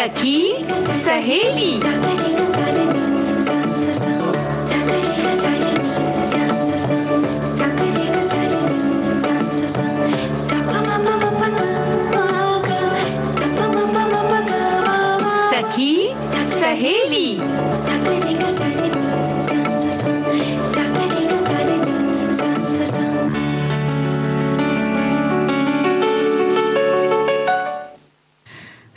सखी सहेली। सखी सहेली।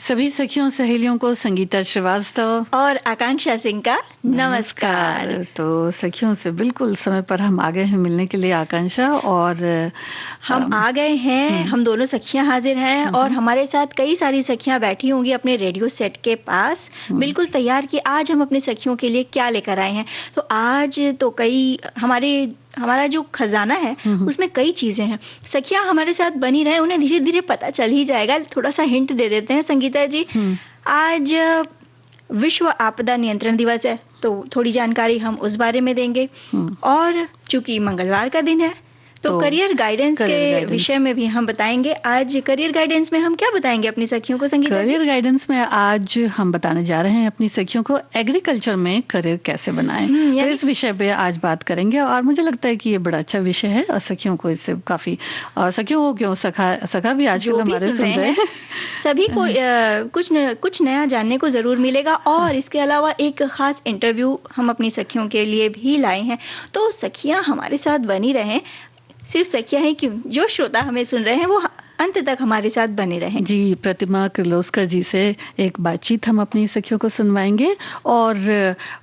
सभी सखियों सहेलियों को संगीता श्रीवास्तव और आकांक्षा सिंह का नमस्कार। तो सखियों से बिल्कुल समय पर हम आ गए हैं मिलने के लिए आकांक्षा, और हम आ गए हैं। हम दोनों सखियां हाजिर हैं और हमारे साथ कई सारी सखियां बैठी होंगी अपने रेडियो सेट के पास, बिल्कुल तैयार कि आज हम अपने सखियों के लिए क्या लेकर आए हैं। तो आज तो हमारा जो खजाना है उसमें कई चीजें हैं। सखियां हमारे साथ बनी रहे, उन्हें धीरे धीरे पता चल ही जाएगा। थोड़ा सा हिंट दे देते हैं संगीता जी। आज विश्व आपदा नियंत्रण दिवस है, तो थोड़ी जानकारी हम उस बारे में देंगे। और चूंकि मंगलवार का दिन है तो करियर गाइडेंस के विषय में भी हम बताएंगे। आज करियर गाइडेंस में हम क्या बताएंगे अपनी सखियों को संगीता जी? करियर गाइडेंस में आज हम बताने जा रहे हैं अपनी सखियों को एग्रीकल्चर में करियर कैसे बनाएं। तो इस विषय पे आज बात करेंगे और मुझे लगता है कि ये बड़ा अच्छा विषय है और सखियों को इससे काफी, और सखियों को क्यों, सखा भी आजकल हमारे सुन रहे हैं। सभी को कुछ नया जानने को जरूर मिलेगा। और इसके अलावा एक खास इंटरव्यू हम अपनी सखियों के लिए भी लाए हैं। तो सखियां हमारे साथ बनी रहें। सिर्फ सखियां ही क्यों, जो श्रोता हमें सुन रहे हैं वो अंत तक हमारे साथ बने रहें। जी, प्रतिमा किर्लोस्कर जी से एक बातचीत हम अपनी सखियों को सुनवाएंगे। और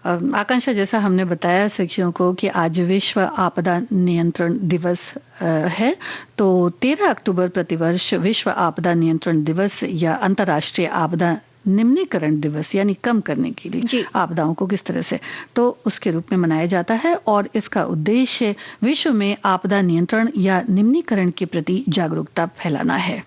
आकांक्षा, जैसा हमने बताया सखियों को कि आज विश्व आपदा नियंत्रण दिवस है, तो 13 अक्टूबर प्रतिवर्ष विश्व आपदा नियंत्रण दिवस या अंतर्राष्ट्रीय आपदा निम्नीकरण दिवस यानी कम करने के लिए आपदाओं को किस तरह से, तो उसके रूप में मनाया जाता है। और इसका उद्देश्य विश्व में आपदा नियंत्रण या निम्नीकरण के प्रति जागरूकता फैलाना है।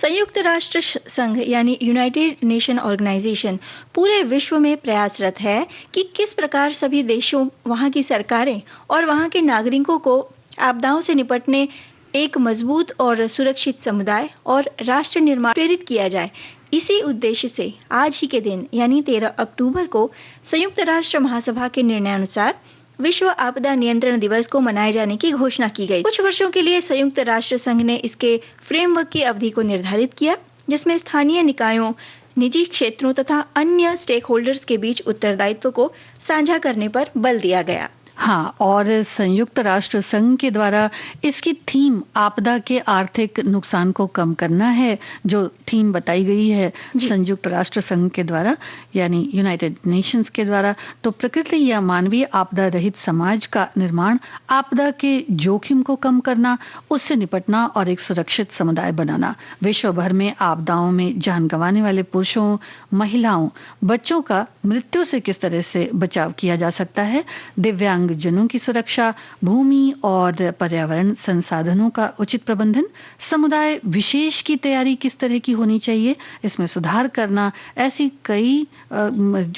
संयुक्त राष्ट्र संघ यानी यूनाइटेड नेशन ऑर्गेनाइजेशन पूरे विश्व में प्रयासरत है कि किस प्रकार सभी देशों, वहां की सरकारें और वहां के नागरिकों को आपदाओं से निपटने एक मजबूत और सुरक्षित समुदाय और राष्ट्र निर्माण प्रेरित किया जाए। इसी उद्देश्य से आज ही के दिन यानी 13 अक्टूबर को संयुक्त राष्ट्र महासभा के निर्णयानुसार विश्व आपदा नियंत्रण दिवस को मनाए जाने की घोषणा की गई। कुछ वर्षों के लिए संयुक्त राष्ट्र संघ ने इसके फ्रेमवर्क की अवधि को निर्धारित किया, जिसमें स्थानीय निकायों, निजी क्षेत्रों तथा अन्य स्टेक होल्डर्स के बीच उत्तरदायित्व को साझा करने पर बल दिया गया। हाँ, और संयुक्त राष्ट्र संघ के द्वारा इसकी थीम आपदा के आर्थिक नुकसान को कम करना है, जो थीम बताई गई है संयुक्त राष्ट्र संघ के द्वारा यानी यूनाइटेड नेशंस के द्वारा। तो प्रकृति या मानवीय आपदा रहित समाज का निर्माण, आपदा के जोखिम को कम करना, उससे निपटना और एक सुरक्षित समुदाय बनाना। विश्व भर में आपदाओं में जान गंवाने वाले पुरुषों, महिलाओं, बच्चों का मृत्यु से किस तरह से बचाव किया जा सकता है, दिव्यांग जनों की सुरक्षा, भूमि और पर्यावरण संसाधनों का उचित प्रबंधन, समुदाय विशेष की तैयारी किस तरह की होनी चाहिए, इसमें सुधार करना, ऐसी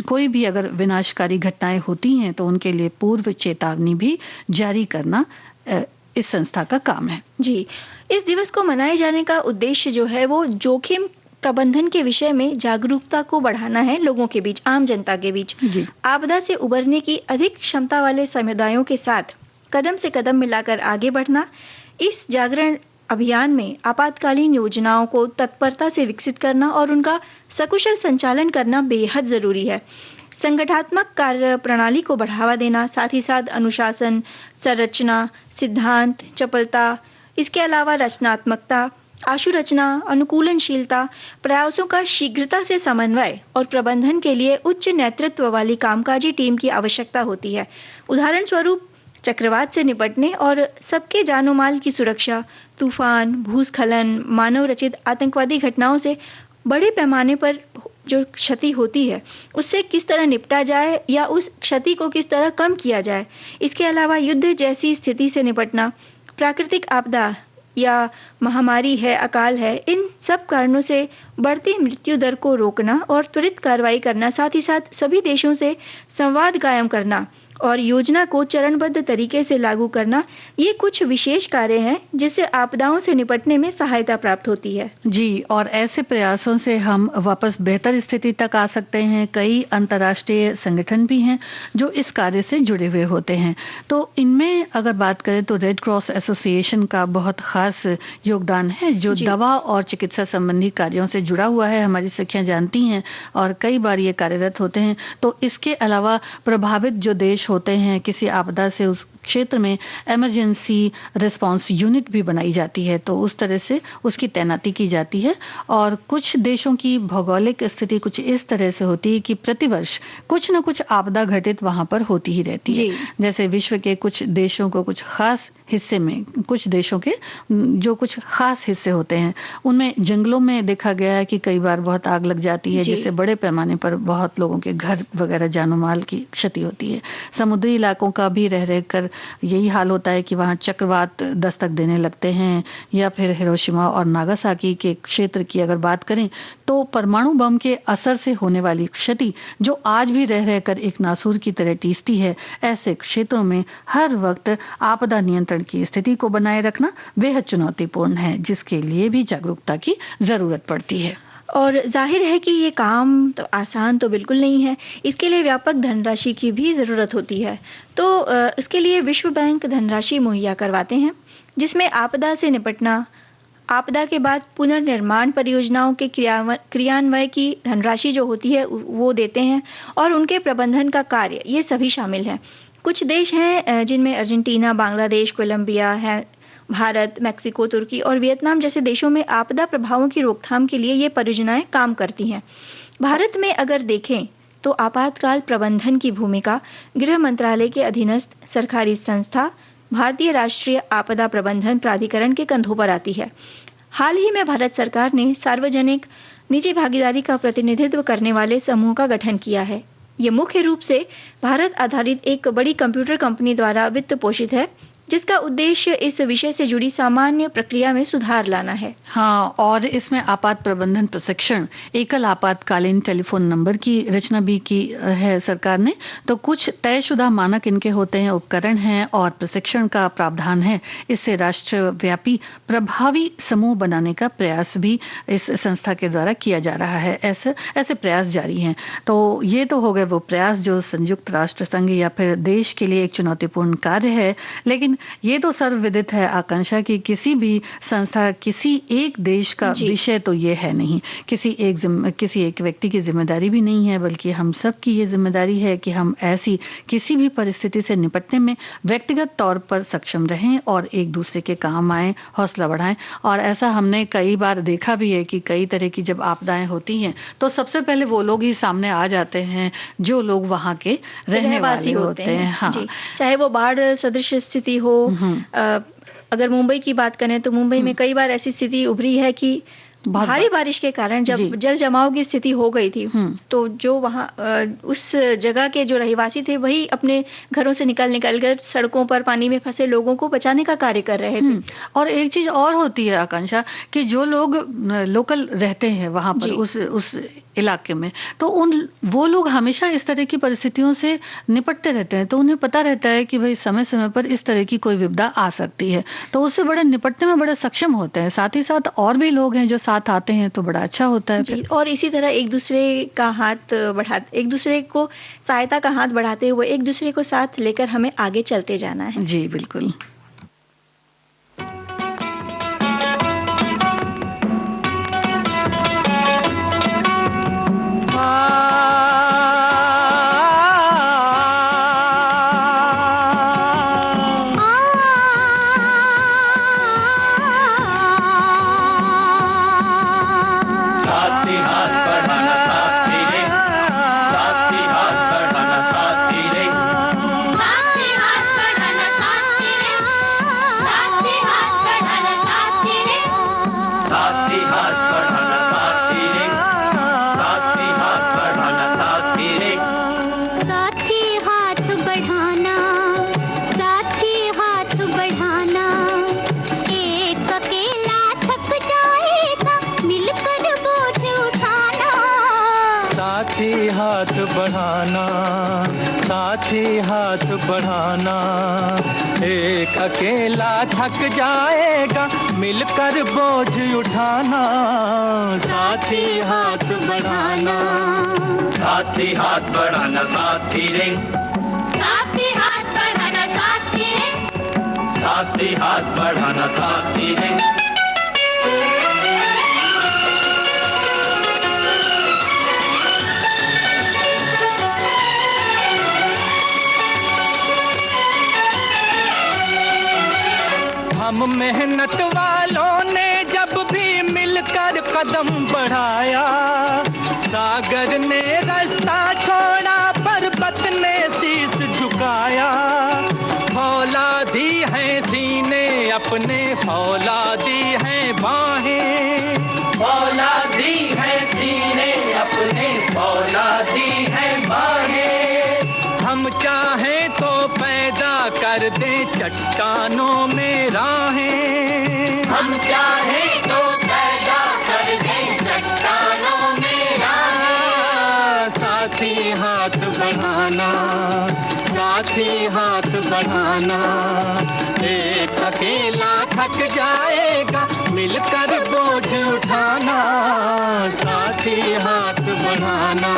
कोई भी अगर विनाशकारी घटनाएं होती हैं तो उनके लिए पूर्व चेतावनी भी जारी करना इस संस्था का काम है। जी, इस दिवस को मनाए जाने का उद्देश्य जो है वो जोखिम प्रबंधन के विषय में जागरूकता को बढ़ाना है लोगों के बीच, आम जनता के बीच। आपदा से उबरने की अधिक क्षमता वाले समुदायों के साथ कदम से कदम मिलाकर आगे बढ़ना। इस जागरण अभियान में आपातकालीन योजनाओं को तत्परता से विकसित करना और उनका सकुशल संचालन करना बेहद जरूरी है। संगठनात्मक कार्य प्रणाली को बढ़ावा देना, साथ ही साथ अनुशासन, संरचना, सिद्धांत, चपलता, इसके अलावा रचनात्मकता, आशु रचना, अनुकूलनशीलता, प्रयासों का शीघ्रता से समन्वय और प्रबंधन के लिए उच्च नेतृत्व वाली कामकाजी टीम की आवश्यकता होती है। उदाहरण स्वरूप चक्रवात से निपटने और सबके जानो माल की सुरक्षा, तूफान, भूस्खलन, मानव रचित आतंकवादी घटनाओं से बड़े पैमाने पर जो क्षति होती है उससे किस तरह निपटा जाए या उस क्षति को किस तरह कम किया जाए। इसके अलावा युद्ध जैसी स्थिति से निपटना, प्राकृतिक आपदा या महामारी है, अकाल है, इन सब कारणों से बढ़ती मृत्यु दर को रोकना और त्वरित कार्रवाई करना, साथ ही साथ सभी देशों से संवाद कायम करना और योजना को चरणबद्ध तरीके से लागू करना, ये कुछ विशेष कार्य हैं जिससे आपदाओं से निपटने में सहायता प्राप्त होती है। जी, और ऐसे प्रयासों से हम वापस बेहतर स्थिति तक आ सकते हैं। कई अंतर्राष्ट्रीय संगठन भी हैं जो इस कार्य से जुड़े हुए होते हैं। तो इनमें अगर बात करें तो रेड क्रॉस एसोसिएशन का बहुत खास योगदान है, जो दवा और चिकित्सा संबंधी कार्यों से जुड़ा हुआ है, हमारी सखियां जानती हैं, और कई बार ये कार्यरत होते हैं। तो इसके अलावा प्रभावित जो देश होते हैं किसी आपदा से, उस क्षेत्र में इमरजेंसी रिस्पांस यूनिट भी बनाई जाती है, तो उस तरह से उसकी तैनाती की जाती है। और कुछ देशों की भौगोलिक स्थिति कुछ इस तरह से होती है कि प्रतिवर्ष कुछ न कुछ आपदा घटित वहां पर होती ही रहती है। जैसे विश्व के कुछ देशों को कुछ खास हिस्से में, कुछ देशों के जो कुछ खास हिस्से होते हैं उनमें जंगलों में देखा गया है कि कई बार बहुत आग लग जाती है, जिससे बड़े पैमाने पर बहुत लोगों के घर वगैरह जानो माल की क्षति होती है। समुद्री इलाकों का भी रह रहकर यही हाल होता है कि वहां चक्रवात दस्तक देने लगते हैं। या फिर हिरोशिमा और नागासाकी के क्षेत्र की अगर बात करें तो परमाणु बम के असर से होने वाली क्षति जो आज भी रह रहकर एक नासूर की तरह टीसती है, ऐसे क्षेत्रों में हर वक्त आपदा नियंत्रण की स्थिति को बनाए रखना बेहद चुनौतीपूर्ण है, जिसके लिए भी जागरूकता की जरूरत पड़ती है। और जाहिर है कि ये काम तो आसान तो बिल्कुल नहीं है, इसके लिए व्यापक धनराशि की भी ज़रूरत होती है। तो इसके लिए विश्व बैंक धनराशि मुहैया करवाते हैं, जिसमें आपदा से निपटना, आपदा के बाद पुनर्निर्माण परियोजनाओं के क्रियान्वयन की धनराशि जो होती है वो देते हैं, और उनके प्रबंधन का कार्य, ये सभी शामिल हैं। कुछ देश हैं जिनमें अर्जेंटीना, बांग्लादेश, कोलंबिया है, भारत, मेक्सिको, तुर्की और वियतनाम जैसे देशों में आपदा प्रभावों की रोकथाम के लिए ये परियोजनाएं काम करती हैं। भारत में अगर देखें तो आपातकाल प्रबंधन की भूमिका गृह मंत्रालय के अधीनस्थ सरकारी संस्था भारतीय राष्ट्रीय आपदा प्रबंधन प्राधिकरण के कंधों पर आती है। हाल ही में भारत सरकार ने सार्वजनिक निजी भागीदारी का प्रतिनिधित्व करने वाले समूह का गठन किया है। ये मुख्य रूप से भारत आधारित एक बड़ी कंप्यूटर कंपनी द्वारा वित्त पोषित है, जिसका उद्देश्य इस विषय से जुड़ी सामान्य प्रक्रिया में सुधार लाना है। हाँ, और इसमें आपात प्रबंधन प्रशिक्षण, एकल आपातकालीन टेलीफोन नंबर की रचना भी की है सरकार ने। तो कुछ तयशुदा मानक इनके होते हैं, उपकरण हैं और प्रशिक्षण का प्रावधान है। इससे राष्ट्रव्यापी प्रभावी समूह बनाने का प्रयास भी इस संस्था के द्वारा किया जा रहा है। ऐसे प्रयास जारी हैं। तो ये तो हो गए वो प्रयास जो संयुक्त राष्ट्र संघ या फिर देश के लिए एक चुनौतीपूर्ण कार्य है। लेकिन ये तो सर्वविदित है आकांक्षा की किसी भी संस्था, किसी एक देश का विषय तो ये है नहीं, किसी एक व्यक्ति की जिम्मेदारी भी नहीं है, बल्कि हम सब की ये जिम्मेदारी है कि हम ऐसी किसी भी परिस्थिति से निपटने में व्यक्तिगत तौर पर सक्षम रहें और एक दूसरे के काम आए, हौसला बढ़ाएं। और ऐसा हमने कई बार देखा भी है कि कई तरह की जब आपदाएं होती हैं तो सबसे पहले वो लोग ही सामने आ जाते हैं जो लोग वहां के रहने वाले होते हैं। हाँ, चाहे वो बाढ़ सदृश स्थिति हो, अगर मुंबई की बात करें तो मुंबई में कई बार ऐसी स्थिति उभरी है कि भारी बारिश के कारण जब जल जमाव की स्थिति हो गई थी, तो जो वहाँ उस जगह के जो रहवासी थे वही अपने घरों से निकल कर सड़कों पर पानी में फंसे लोगों को बचाने का कार्य कर रहे थे। और एक चीज और होती है आकांक्षा कि जो लोग लोकल रहते हैं वहां पर उस इलाके में, तो वो लोग हमेशा इस तरह की परिस्थितियों से निपटते रहते हैं। तो उन्हें पता रहता है कि भाई समय समय पर इस तरह की कोई विपदा आ सकती है, तो उससे बड़े निपटने में बड़े सक्षम होते हैं। साथ ही साथ और भी लोग हैं जो साथ आते हैं, तो बड़ा अच्छा होता है फिर। और इसी तरह एक दूसरे को सहायता का हाथ बढ़ाते हुए एक दूसरे को साथ लेकर हमें आगे चलते जाना है। जी बिल्कुल। साथी हाथ बढ़ाना, साथी हाथ बढ़ाना, एक अकेला थक जाएगा, मिलकर बोझ उठाना, साथी हाथ बढ़ाना, साथी हाथ बढ़ाना, साथी रे, साथी हाथ बढ़ाना, साथी रे, साथी हाथ बढ़ाना, साथी रे। हम मेहनत वालों ने जब भी मिलकर कदम बढ़ाया, सागर ने रास्ता छोड़ा, पर्वत ने शीश झुकाया, फौलादी है सीने अपने, फौलादी है बाहें, फौलादी है सीने अपने, फौलादी है बाहें, हम चाहें तो पैदा कर दें चट्टानों में राहें, हम चाहें तो पैदा कर दें चट्टानों में राहें, साथी हाथ बढ़ाना, साथी हाथ बढ़ाना, एक अकेला थक जाएगा, मिलकर बोझ उठाना, साथी हाथ बढ़ाना,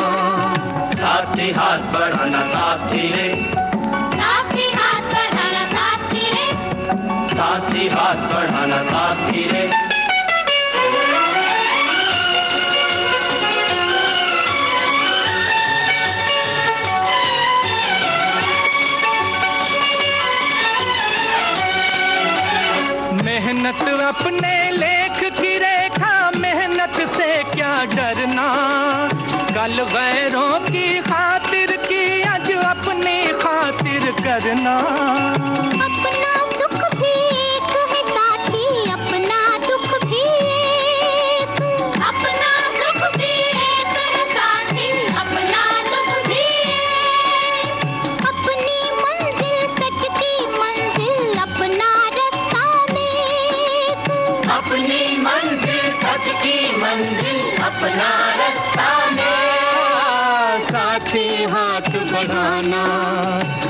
साथी हाथ बढ़ाना, साथी रे, साथी हाथ बढ़ाना, साथी रे, साथी हाथ बढ़ाना, साथी रे। मेहनत अपने लेख की रेखा, मेहनत से क्या डरना, कल गैरों की खातिर की आज अपनी खातिर करना, अपना दुख भी एक है साथी, अपना दुख भी एक, अपना दुख भी एक है साथी, अपना दुख भी एक, अपनी मंजिल सच की मंजिल, अपना रास्ता नेक, अपनी मंजिल सच की मंजिल, अपना रास्ता में, साथी हाथ बढ़ाना,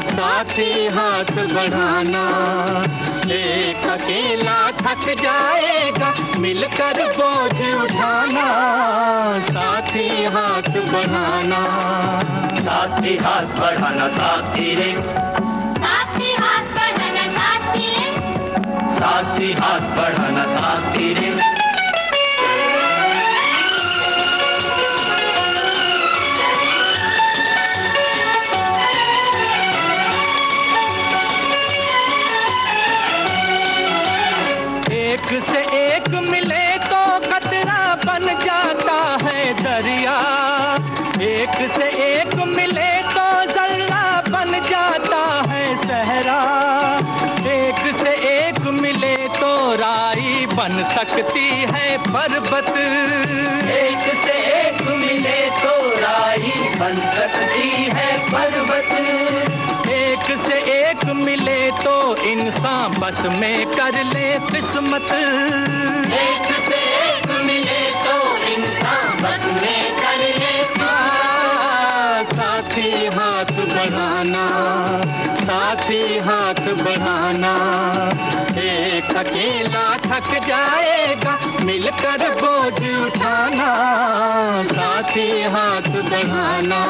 साथी हाथ बढ़ाना, एक अकेला थक जाएगा, मिलकर बोझ उठाना, साथी हाथ बढ़ाना, साथी हाथ बढ़ाना, साथी रे, साथी हाथ बढ़ाना, साथी रे, साथी हाथ बढ़ाना, साथी रे। एक से एक मिले तो कतरा बन जाता है दरिया, एक से एक मिले तो जर्रा बन जाता है सहरा, एक से एक मिले तो राई बन सकती है पर्वत, एक से एक मिले तो राई बन सकती है पर्वत, एक से एक मिले तो इंसान बस में कर ले किस्मत, एक से एक मिले तो इंसान बस में कर ले, साथी हाथ बढ़ाना, साथी हाथ बढ़ाना, एक अकेला थक जाएगा, मिलकर बोझ उठाना, साथी हाथ बढ़ाना,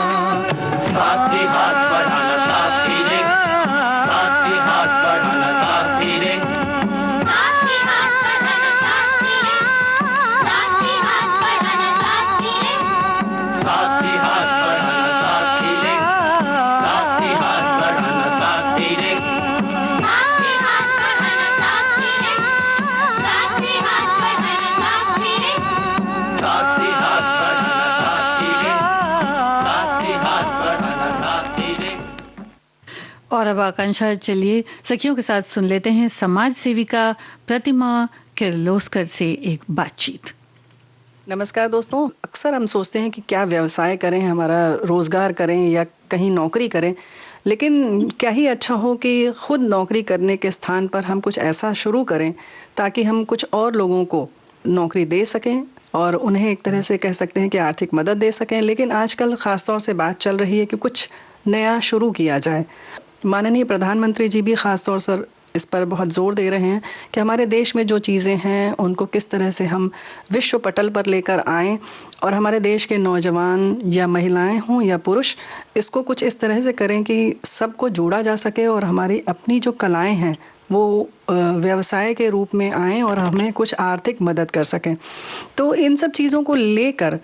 साथी हाथ बढ़ाना, साथी रे, साथी हाथ बढ़ाना, साथी रे, साथी हाथ बढ़ाना, साथी रे, साथी हाथ बढ़ाना, साथी रे, साथी हाथ बढ़ाना, साथी रे, साथी हाथ बढ़ाना, साथी रे, साथी हाथ बढ़ाना, साथी रे, साथी हाथ बढ़ाना, साथी रे, साथी हाथ बढ़ाना, साथी रे। और अब आकांक्षा, चलिए सखियों के साथ सुन लेते हैं समाज सेविका प्रतिमा किर्लोस्कर से एक बातचीत। नमस्कार दोस्तों, अक्सर हम सोचते हैं कि क्या व्यवसाय करें, हमारा रोजगार करें या कहीं नौकरी करें, लेकिन क्या ही अच्छा हो कि खुद नौकरी करने के स्थान पर हम कुछ ऐसा शुरू करें ताकि हम कुछ और लोगों को नौकरी दे सकें और उन्हें एक तरह से कह सकते हैं कि आर्थिक मदद दे सकें। लेकिन आजकल ख़ासतौर से बात चल रही है कि कुछ नया शुरू किया जाए। माननीय प्रधानमंत्री जी भी ख़ासतौर से इस पर बहुत ज़ोर दे रहे हैं कि हमारे देश में जो चीज़ें हैं उनको किस तरह से हम विश्व पटल पर लेकर आएं और हमारे देश के नौजवान या महिलाएं हों या पुरुष इसको कुछ इस तरह से करें कि सबको जोड़ा जा सके और हमारी अपनी जो कलाएं हैं वो व्यवसाय के रूप में आएं और हमें कुछ आर्थिक मदद कर सकें। तो इन सब चीज़ों को लेकर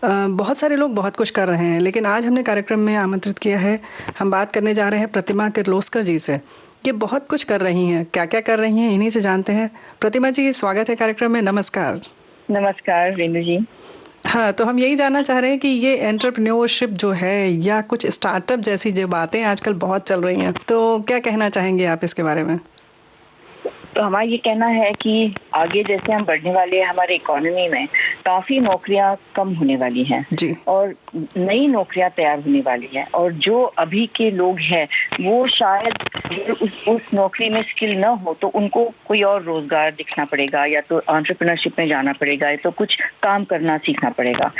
बहुत सारे लोग बहुत कुछ कर रहे हैं, लेकिन आज हमने कार्यक्रम में आमंत्रित किया है, हम बात करने जा रहे हैं प्रतिमा किर्लोस्कर जी से। ये बहुत कुछ कर रही हैं, क्या क्या कर रही हैं इन्हीं से जानते हैं। प्रतिमा जी, स्वागत है कार्यक्रम में। नमस्कार। नमस्कार रेणु जी। हाँ, तो हम यही जानना चाह रहे हैं कि ये एंटरप्रेन्योरशिप जो है या कुछ स्टार्टअप जैसी जो बातें आजकल बहुत चल रही हैं, तो क्या कहना चाहेंगे आप इसके बारे में? तो हमारा ये कहना है कि आगे जैसे हम बढ़ने वाले हैं, हमारे इकोनॉमी में काफी नौकरियां कम होने वाली हैं जी। और नई नौकरियां तैयार होने वाली हैं, और जो अभी के लोग हैं वो शायद उस नौकरी में स्किल न हो तो उनको कोई और रोजगार दिखना पड़ेगा, या तो एंटरप्रेन्योरशिप में जाना पड़ेगा, या तो कुछ काम करना सीखना पड़ेगा।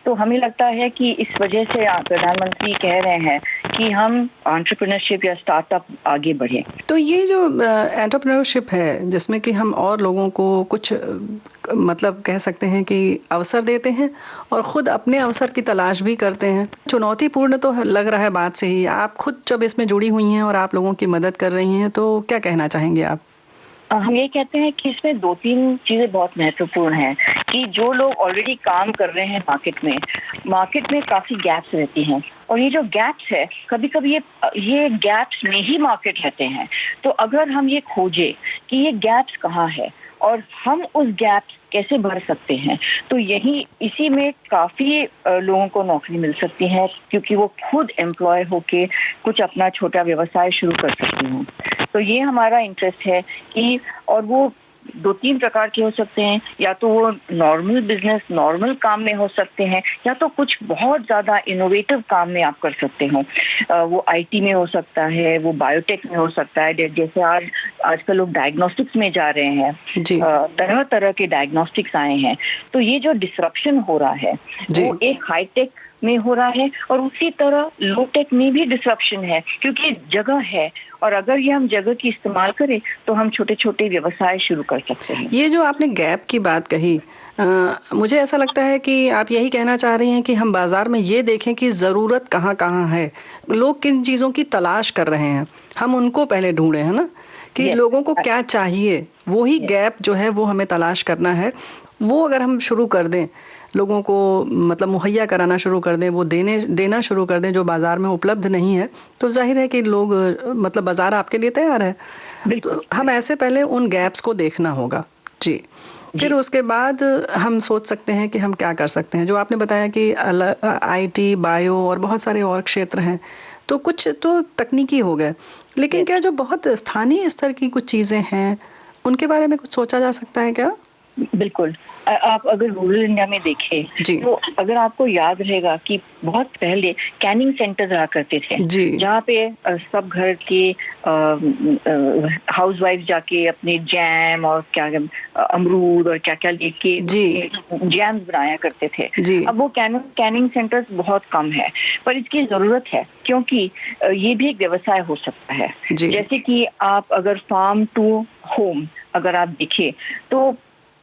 तो हमें लगता है कि इस वजह से प्रधानमंत्री कह रहे हैं कि हम एंटरप्रेन्योरशिप या स्टार्टअप आगे बढ़े। तो ये जो एंटरप्रेन्योरशिप है जिसमें कि हम और लोगों को कुछ मतलब कह सकते हैं कि अवसर देते हैं और खुद अपने अवसर की तलाश भी करते हैं, चुनौतीपूर्ण तो लग रहा है बात से ही। आप खुद जब इसमें जुड़ी हुई हैं और आप लोगों की मदद कर रही हैं, तो क्या कहना चाहेंगे आप? हम ये कहते हैं कि इसमें 2-3 चीजें बहुत महत्वपूर्ण हैं कि जो लोग ऑलरेडी काम कर रहे हैं मार्केट में काफी गैप्स रहती हैं, और ये जो गैप्स है कभी कभी ये गैप्स में ही मार्केट रहते हैं। तो अगर हम ये खोजें कि ये गैप्स कहाँ है और हम उस गैप्स कैसे भर सकते हैं, तो इसी में काफी लोगों को नौकरी मिल सकती है, क्योंकि वो खुद एम्प्लॉय होके कुछ अपना छोटा व्यवसाय शुरू कर सकते हैं। तो ये हमारा इंटरेस्ट है कि, और वो 2-3 प्रकार के हो सकते हैं, या तो वो नॉर्मल बिजनेस नॉर्मल काम में हो सकते हैं, या तो कुछ बहुत ज्यादा इनोवेटिव काम में आप कर सकते हो। वो आईटी में हो सकता है, वो बायोटेक में हो सकता है, जैसे आजकल लोग डायग्नोस्टिक्स में जा रहे हैं, तरह तरह के डायग्नोस्टिक्स आए हैं। तो ये जो डिसरप्शन हो रहा है वो एक हाईटेक में हो रहा है, और उसी तरह लो टेक में भी डिसरप्शन है, क्योंकि जगह है, और अगर ये हम जगह की इस्तेमाल करें तो हम छोटे छोटे व्यवसाय शुरू कर सकते हैं। ये जो आपने गैप की बात कही, मुझे ऐसा लगता है कि आप यही कहना चाह रही हैं कि हम बाजार में ये देखें कि ज़रूरत कहाँ कहाँ है, लोग किन चीज़ों की तलाश कर रहे हैं, हम उनको पहले ढूंढे, है ना, कि लोगों को क्या चाहिए, वही गैप जो है वो हमें तलाश करना है। वो अगर हम शुरू कर दें, लोगों को मतलब मुहैया कराना शुरू कर दें, वो देना शुरू कर दें जो बाजार में उपलब्ध नहीं है, तो जाहिर है कि लोग मतलब बाजार आपके लिए तैयार है। तो हम ऐसे पहले उन गैप्स को देखना होगा जी। फिर उसके बाद हम सोच सकते हैं कि हम क्या कर सकते हैं। जो आपने बताया कि आईटी, बायो और बहुत सारे और क्षेत्र हैं, तो कुछ तो तकनीकी हो गए, लेकिन क्या जो बहुत स्थानीय स्तर की कुछ चीजें हैं उनके बारे में कुछ सोचा जा सकता है क्या? बिल्कुल। आप अगर रूरल इंडिया में देखें तो अगर आपको याद रहेगा कि बहुत पहले कैनिंग सेंटर्स रहा करते थे, जहाँ पे सब घर के हाउसवाइफ जाके अपने जैम और क्या अमरूद और क्या क्या लेके जैम्स बनाया करते थे। अब वो कैनिंग सेंटर्स बहुत कम है, पर इसकी जरूरत है, क्योंकि ये भी एक व्यवसाय हो सकता है। जैसे कि आप अगर फार्म टू होम अगर आप देखें तो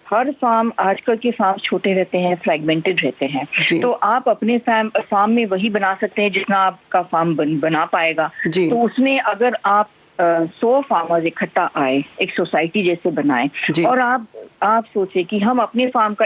हर फार्म, आजकल के फार्म छोटे रहते हैं, फ्रैगमेंटेड रहते हैं, तो आप अपने फार्म में वही बना सकते हैं जितना आपका फार्म बना पाएगा। तो उसमें अगर आप 100 फार्मर्स इकट्ठा आए, एक सोसाइटी जैसे बनाए, और आप सोचे कि हम अपने फार्म का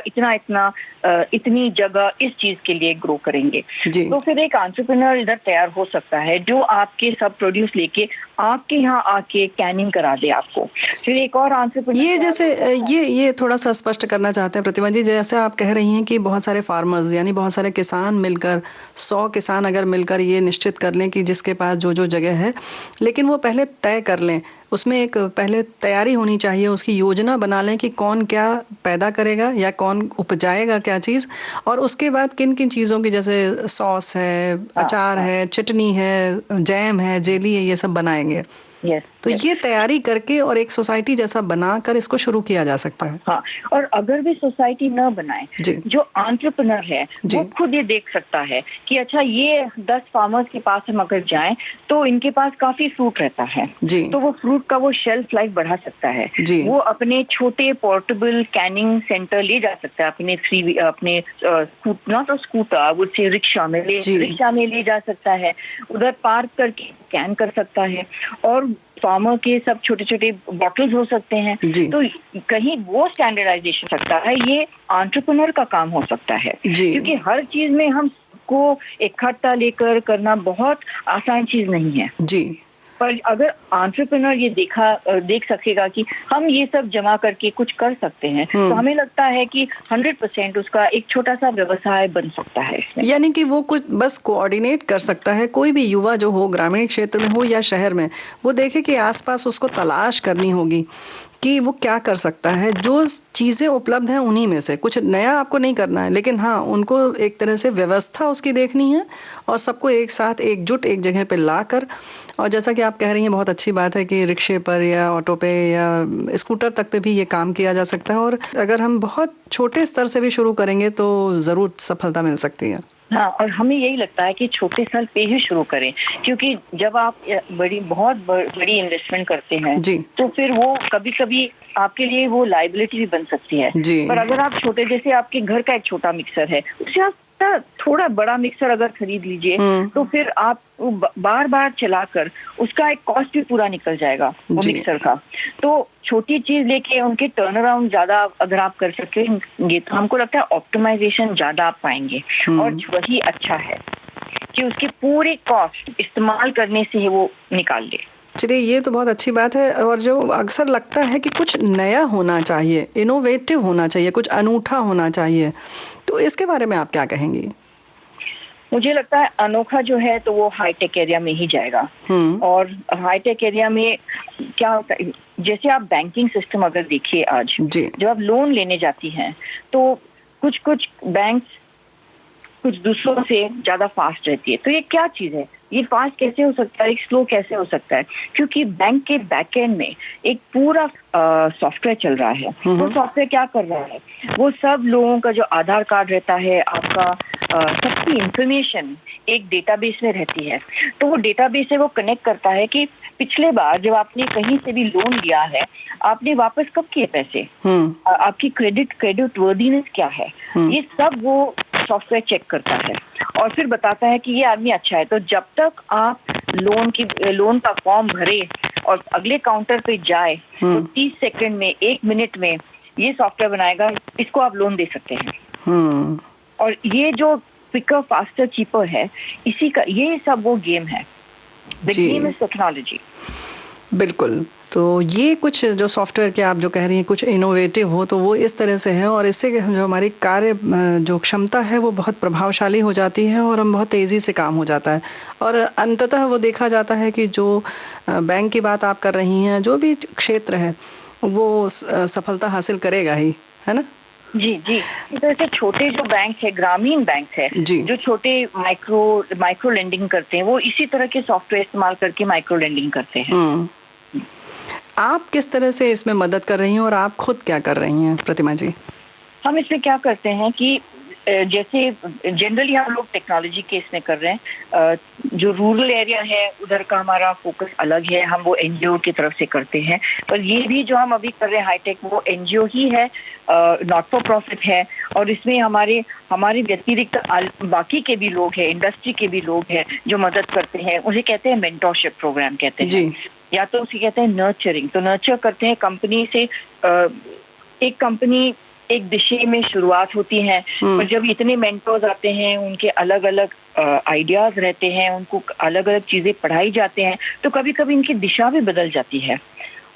इतनी जगह इस चीज के लिए ग्रो करेंगे, तो फिर एक एंटरप्रेन्योर इधर तैयार हो सकता है जो आपके सब प्रोड्यूस लेके आपके यहाँ आके कैनिंग करा दे आपको। फिर एक और एंटरप्रेन्योर, ये जैसे ये थोड़ा सा स्पष्ट करना चाहते हैं प्रतिमा जी, जैसे आप कह रही हैं कि बहुत सारे फार्मर्स यानी बहुत सारे किसान मिलकर, 100 किसान अगर मिलकर ये निश्चित कर लें कि जिसके पास जो जो जगह है, लेकिन वो पहले तय कर लें, उसमें एक पहले तैयारी होनी चाहिए, उसकी योजना बना लें कि कौन क्या पैदा करेगा या कौन उपजाएगा क्या चीज़, और उसके बाद किन किन चीज़ों की, जैसे सॉस है, अचार है, चटनी है, जैम है, जेली है, ये सब बनाएंगे। तो ये तैयारी करके और एक सोसाइटी जैसा बनाकर इसको शुरू किया जा सकता है। हाँ, और अगर भी सोसाइटी न बनाए, जो एंटरप्रेन्योर है वो खुद ये देख सकता है कि अच्छा ये 10 फार्मर्स के पास हम अगर जाएं तो इनके पास काफी फ्रूट रहता है, तो वो फ्रूट का वो शेल्फ लाइफ बढ़ा सकता है। वो अपने छोटे पोर्टेबल कैनिंग सेंटर ले जा सकता है, अपने स्कूटर से रिक्शा में ले जा सकता है, उधर पार्क करके कैन कर सकता है, और फार्मर के सब छोटे छोटे बॉटल्स हो सकते हैं। तो कहीं वो स्टैंडर्डाइजेशन सकता है, ये एंटरप्रेन्योर का काम हो सकता है, क्योंकि हर चीज में हम को इकट्ठा लेकर करना बहुत आसान चीज नहीं है जी। पर अगर एंटरप्रेन्योर ये देख सकेगा कि हम ये सब जमा करके कुछ कर सकते हैं, तो हमें लगता है कि 100% उसका एक छोटा सा व्यवसाय बन सकता है इसमें। यानी कि वो कुछ बस कोऑर्डिनेट कर सकता है, कोई भी युवा जो हो, ग्रामीण क्षेत्र में हो या शहर में, वो देखे कि आसपास उसको तलाश करनी होगी कि वो क्या कर सकता है। जो चीजें उपलब्ध हैं उन्हीं में से कुछ नया आपको नहीं करना है, लेकिन हाँ उनको एक तरह से व्यवस्था उसकी देखनी है और सबको एक साथ एकजुट एक जगह पे लाकर, और जैसा कि आप कह रही हैं बहुत अच्छी बात है कि रिक्शे पर या ऑटो पे या स्कूटर तक पे भी ये काम किया जा सकता है, और अगर हम बहुत छोटे स्तर से भी शुरू करेंगे तो जरूर सफलता मिल सकती है। हाँ, और हमें यही लगता है कि छोटे स्तर पे ही शुरू करें, क्योंकि जब आप बहुत बड़ी इन्वेस्टमेंट करते हैं तो फिर वो कभी कभी आपके लिए वो लायबिलिटी भी बन सकती है। पर अगर आप छोटे, जैसे आपके घर का एक छोटा मिक्सर है, उससे आप थोड़ा बड़ा मिक्सर अगर खरीद लीजिए तो फिर आप बार बार चलाकर उसका एक कॉस्ट भी पूरा निकल जाएगा वो मिक्सर का। तो छोटी चीज लेके उनके टर्न अराउंड ज्यादा अगर आप कर सकेंगे तो हमको लगता है ऑप्टिमाइजेशन ज्यादा आप पाएंगे, और वही अच्छा है कि उसके पूरे कॉस्ट इस्तेमाल करने से ही वो निकाल ले। चलिए, ये तो बहुत अच्छी बात है। और जो अक्सर लगता है कि कुछ नया होना चाहिए, इनोवेटिव होना चाहिए, कुछ अनूठा होना चाहिए, तो इसके बारे में आप क्या कहेंगी? मुझे लगता है अनोखा जो है तो वो हाईटेक एरिया में ही जाएगा। और हाईटेक एरिया में क्या होता है, जैसे आप बैंकिंग सिस्टम अगर देखिए आज, जब आप लोन लेने जाती हैं तो कुछ बैंक कुछ दूसरों से ज्यादा फास्ट रहती है। तो ये क्या चीज है, ये फास्ट कैसे हो सकता है, स्लो कैसे हो सकता है? क्योंकि बैंक के बैकएंड में एक पूरा सॉफ्टवेयर चल रहा है। वो सॉफ्टवेयर क्या कर रहा है, वो सब लोगों का जो आधार कार्ड रहता है, आपका सबकी इंफॉर्मेशन एक डेटाबेस में रहती है। तो वो डेटाबेस से वो कनेक्ट करता है कि पिछले बार जब आपने कहीं से भी लोन लिया है, आपने वापस कब किए पैसे, आपकी क्रेडिट वर्दीनेस क्या है, ये सब वो सॉफ्टवेयर चेक करता है और फिर बताता है कि ये आदमी अच्छा है। तो जब तक आप लोन का फॉर्म भरे और अगले काउंटर पे जाए तो 30 सेकंड में, 1 मिनट में ये सॉफ्टवेयर बनाएगा, इसको आप लोन दे सकते हैं। और ये जो क्विकर, फास्टर, चीपर है, इसी का ये सब वो गेम है। The game is technology. बिल्कुल। तो ये कुछ जो सॉफ्टवेयर के आप जो कह रही हैं कुछ इनोवेटिव हो, तो वो इस तरह से है, और इससे जो हमारी कार्य जो क्षमता है वो बहुत प्रभावशाली हो जाती है और हम बहुत तेज़ी से काम हो जाता है। और अंततः वो देखा जाता है कि जो बैंक की बात आप कर रही हैं, जो भी क्षेत्र है वो सफलता हासिल करेगा ही, है ना? जी जी। इस तरह से छोटे जो बैंक है, ग्रामीण बैंक है, जो छोटे माइक्रो लेंडिंग करते हैं, वो इसी तरह के सॉफ्टवेयर इस्तेमाल करके माइक्रो लेंडिंग करते हैं। आप किस तरह से इसमें मदद कर रही हैं और आप खुद क्या कर रही हैं, प्रतिमा जी? हम इसमें क्या करते हैं कि जैसे जनरली हम लोग टेक्नोलॉजी के इसमें कर रहे हैं, जो रूरल एरिया है उधर का हमारा फोकस अलग है, हम वो एनजीओ की तरफ से करते हैं। पर ये भी जो हम अभी कर रहे हैं हाईटेक, वो एनजीओ ही है, नॉट फॉर प्रॉफिट है, और इसमें हमारे व्यतिरिक्त बाकी के भी लोग हैं, इंडस्ट्री के भी लोग हैं जो मदद करते हैं। उसे कहते हैं मेंटरशिप प्रोग्राम कहते हैं, या तो उसे कहते हैं नर्चरिंग। तो नर्चर करते हैं कंपनी से, एक कंपनी एक दिशा में शुरुआत होती है, पर जब इतने मेंटर्स आते हैं, उनके अलग अलग आइडियाज रहते हैं, उनको अलग अलग चीजें पढ़ाई जाते हैं, तो कभी कभी इनकी दिशा भी बदल जाती है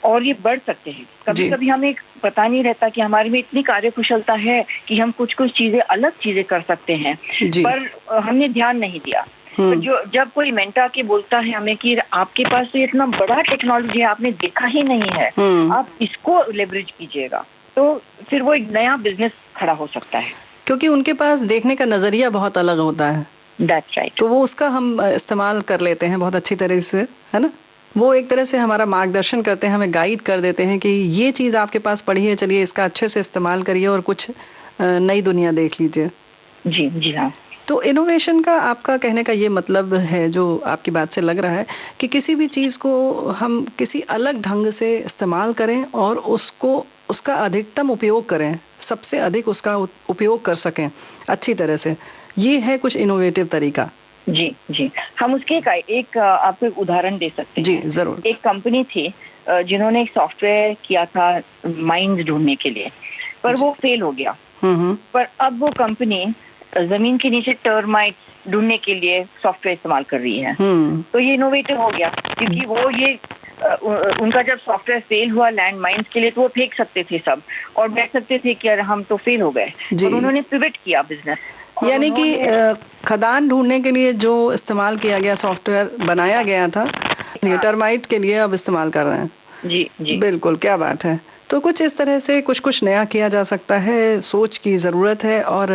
और ये बढ़ सकते हैं। कभी कभी हमें पता नहीं रहता कि हमारे में इतनी कार्यकुशलता है कि हम कुछ चीजें अलग चीजें कर सकते हैं, पर हमने ध्यान नहीं दिया। तो जब कोई मेंटर के बोलता है हमें कि आपके पास तो इतना बड़ा टेक्नोलॉजी है, आपने देखा ही नहीं है, आप इसको लेवरेज कीजिएगा, तो फिर वो एक नया बिजनेस खड़ा हो सकता है। क्योंकि उनके पास देखने का नजरिया बहुत अलग होता है। That's right. तो वो उसका हम इस्तेमाल कर लेते हैं बहुत अच्छी तरह से, है ना? वो एक तरह से हमारा मार्गदर्शन करते हैं, हमें गाइड कर देते हैं कि ये चीज़ आपके पास पड़ी है, चलिए इसका अच्छे से इस्तेमाल करिए और कुछ नई दुनिया देख लीजिए। जी जी हाँ। तो इनोवेशन का आपका कहने का ये मतलब है, जो आपकी बात से लग रहा है, कि किसी भी चीज़ को हम किसी अलग ढंग से इस्तेमाल करें और उसका अधिकतम उपयोग करें, सबसे अधिक उसका उपयोग कर सकें अच्छी तरह से, ये है कुछ इनोवेटिव तरीका। जी जी, हम उसके एक आपको एक उदाहरण दे सकते हैं। जी जरूर। एक कंपनी थी जिन्होंने एक सॉफ्टवेयर किया था माइंस ढूंढने के लिए, पर वो फेल हो गया। पर अब वो कंपनी जमीन के नीचे टर्माइट ढूंढने के लिए सॉफ्टवेयर इस्तेमाल कर रही है। तो ये इनोवेटिव हो गया, क्योंकि वो ये उनका जब सॉफ्टवेयर फेल हुआ लैंड माइंस के लिए, तो वो फेंक सकते थे सब और बैठ सकते थे कि यार हम तो फेल हो गए, और उन्होंने पिवट किया बिजनेस। यानी कि खदान ढूंढने के लिए जो इस्तेमाल किया गया सॉफ्टवेयर बनाया गया था, टर्माइट के लिए अब इस्तेमाल कर रहे हैं। जी जी बिल्कुल, क्या बात है। तो कुछ इस तरह से कुछ नया किया जा सकता है, सोच की ज़रूरत है, और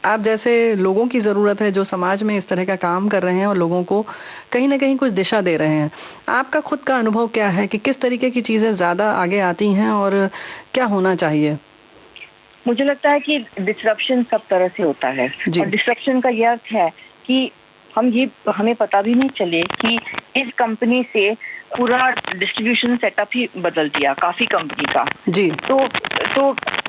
आप जैसे लोगों की ज़रूरत है जो समाज में इस तरह का काम कर रहे हैं और लोगों को कहीं ना कहीं कुछ दिशा दे रहे हैं। आपका खुद का अनुभव क्या है कि किस तरीके की चीज़ें ज़्यादा आगे आती हैं और क्या होना चाहिए? मुझे लगता है कि डिस्ट्रप्शन सब तरह से होता है, और डिस्ट्रप्शन का यह अर्थ है कि हमें पता भी नहीं चले कि इस कंपनी से पूरा डिस्ट्रीब्यूशन सेटअप ही बदल दिया काफी कंपनी का। जी। तो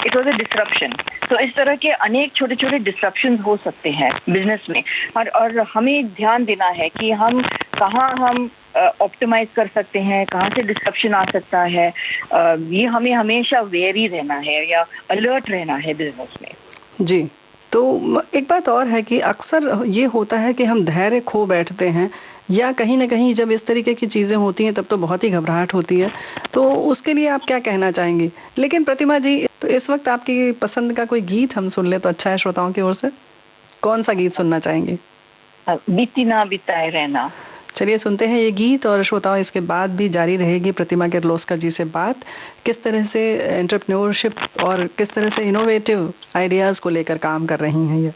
इट वाज अ डिस्ट्रप्शन। तो इस तरह के अनेक छोटे छोटे डिस्ट्रप्शन हो सकते हैं बिजनेस में, और हमें ध्यान देना है कि हम कहाँ हम ऑप्टिमाइज कर सकते हैं, कहाँ से डिस्ट्रप्शन आ सकता है। ये हमें हमेशा वेरी रहना है या अलर्ट रहना है बिजनेस में। जी। तो एक बात और है कि अक्सर ये होता है कि हम धैर्य खो बैठते हैं, या कहीं ना कहीं जब इस तरीके की चीज़ें होती हैं तब तो बहुत ही घबराहट होती है। तो उसके लिए आप क्या कहना चाहेंगी? लेकिन प्रतिमा जी, तो इस वक्त आपकी पसंद का कोई गीत हम सुन ले तो अच्छा है श्रोताओं की ओर से। कौन सा गीत सुनना चाहेंगे? बीती ना बिताए रहना। चलिए सुनते हैं ये गीत, और श्रोताओं इसके बाद भी जारी रहेगी प्रतिमा किर्लोस्कर जी से बात, किस तरह से एंटरप्रेन्योरशिप और किस तरह से इनोवेटिव आइडियाज़ को लेकर काम कर रही हैं ये।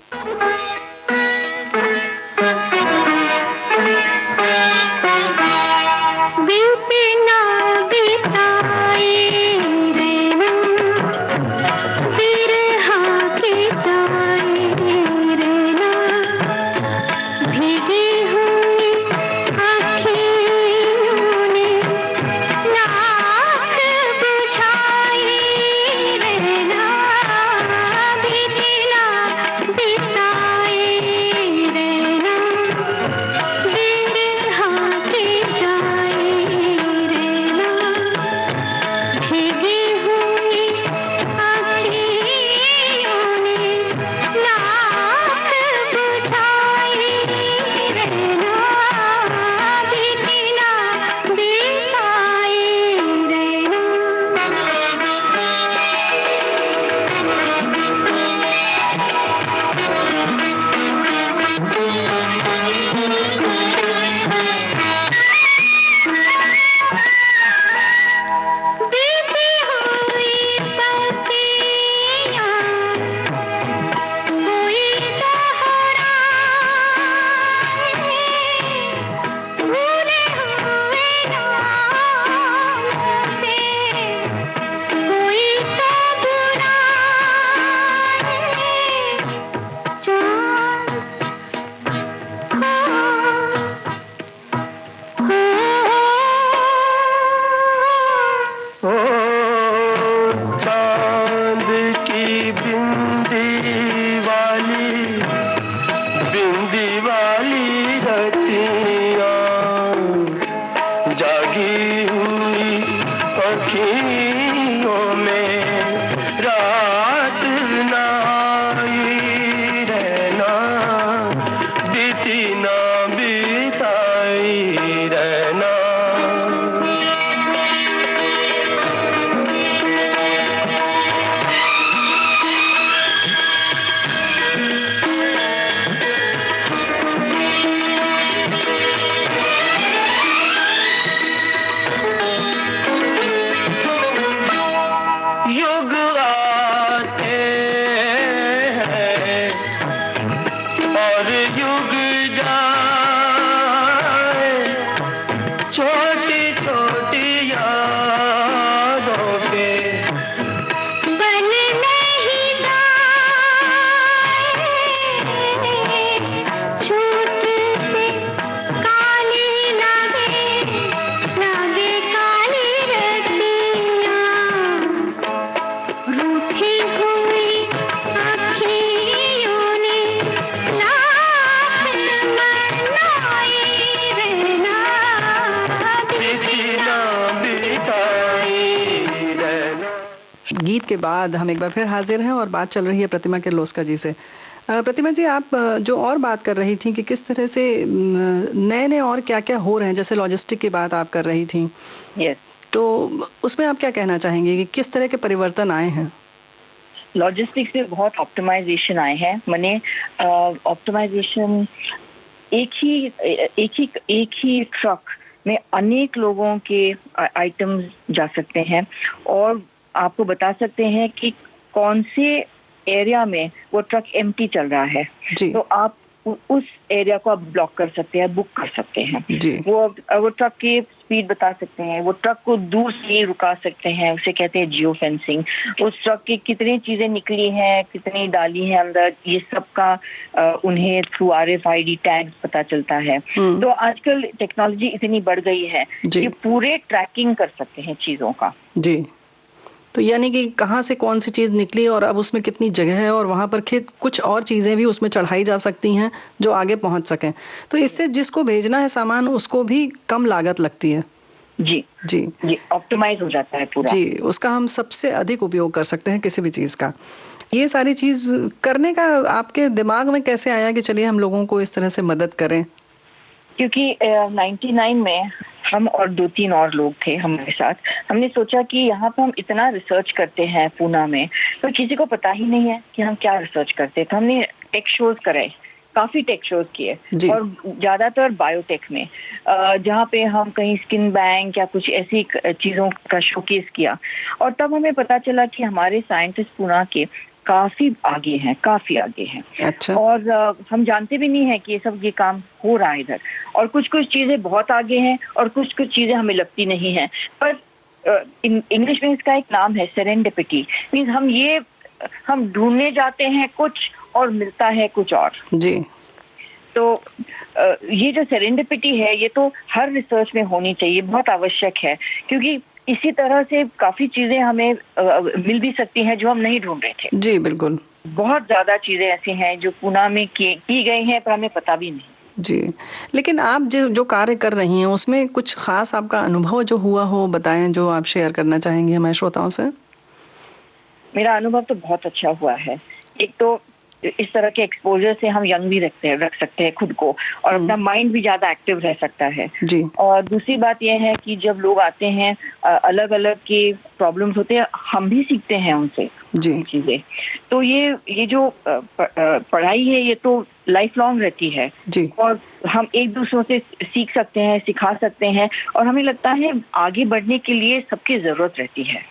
और युग जा ब्रेक के बाद हम एक बार फिर हाजिर हैं और बात चल रही है प्रतिमा किर्लोस्कर जी से। प्रतिमा जी, आप जो और बात कर रही थी कि किस तरह से नए नए और क्या क्या हो रहे हैं, जैसे लॉजिस्टिक की बात आप कर रही थी। यस, तो उसमें आप क्या कहना चाहेंगे कि किस तरह के परिवर्तन आए हैं? लॉजिस्टिक्स में बहुत ऑप्टिमाइजेशन आए हैं। माने ऑप्टिमाइजेशन, एक ही ट्रक में अनेक लोगों के आइटम्स जा सकते हैं और आपको बता सकते हैं कि कौन से एरिया में वो ट्रक एम्प्टी चल रहा है। तो आप उस एरिया को आप ब्लॉक कर सकते हैं, बुक कर सकते हैं। वो ट्रक की स्पीड बता सकते हैं, वो ट्रक को दूर से रुका सकते हैं, उसे कहते हैं जियो फेंसिंग। उस ट्रक की कितनी चीजें निकली हैं, कितनी डाली हैं अंदर, ये सब का उन्हें थ्रू RFID टैग्स पता चलता है। तो आजकल टेक्नोलॉजी इतनी बढ़ गई है कि पूरे ट्रैकिंग कर सकते हैं चीजों का। जी, तो यानी कि कहाँ से कौन सी चीज निकली और अब उसमें कितनी जगह है, और वहां पर कुछ और चीजें भी उसमें चढ़ाई जा सकती हैं जो आगे पहुंच सकें। तो इससे जिसको भेजना है सामान उसको भी कम लागत लगती है। जी जी जी, ऑप्टिमाइज हो जाता है पूरा। जी, उसका हम सबसे अधिक उपयोग कर सकते हैं किसी भी चीज का। ये सारी चीज करने का आपके दिमाग में कैसे आया कि चलिए हम लोगों को इस तरह से मदद करें? क्योंकि 99 में हम और 2-3 और लोग थे हमारे साथ। हमने सोचा कि यहाँ पे हम इतना रिसर्च करते हैं पूना में, तो किसी को पता ही नहीं है कि हम क्या रिसर्च करते हैं। तो हमने टेक शोज कराए, काफी टेक शोज किए, और ज्यादातर बायोटेक में, जहाँ पे हम कहीं स्किन बैंक या कुछ ऐसी चीजों का शोकेस किया। और तब हमें पता चला कि हमारे साइंटिस्ट पूना के काफी आगे हैं। अच्छा। और हम जानते भी नहीं है कि ये काम हो रहा है इधर। और कुछ चीजें बहुत आगे हैं और कुछ चीजें हमें लगती नहीं है। पर इंग्लिश में इसका एक नाम है सेरेंडिपिटी। मींस हम ढूंढने जाते हैं कुछ और मिलता है कुछ और। जी। तो ये जो सेरेंडिपिटी है, ये तो हर रिसर्च में होनी चाहिए, बहुत आवश्यक है। क्योंकि इसी तरह से काफी चीजें हमें मिल भी सकती हैं जो हम नहीं ढूंढ रहे थे। जी बिल्कुल। बहुत ज्यादा चीजें ऐसी हैं जो पूना में की गई हैं पर हमें पता भी नहीं। जी, लेकिन आप जो कार्य कर रही हैं उसमें कुछ खास आपका अनुभव जो हुआ हो बताएं, जो आप शेयर करना चाहेंगे हमारे श्रोताओं से। मेरा अनुभव तो बहुत अच्छा हुआ है। एक तो इस तरह के एक्सपोजर से हम यंग भी रख सकते हैं खुद को, और अपना माइंड भी ज्यादा एक्टिव रह सकता है। जी। और दूसरी बात यह है कि जब लोग आते हैं, अलग अलग के प्रॉब्लम्स होते हैं, हम भी सीखते हैं उनसे चीजें। तो ये जो पढ़ाई है ये तो लाइफ लॉन्ग रहती है। जी। और हम एक दूसरों से सीख सकते हैं, सिखा सकते हैं, और हमें लगता है आगे बढ़ने के लिए सबकी जरूरत रहती है।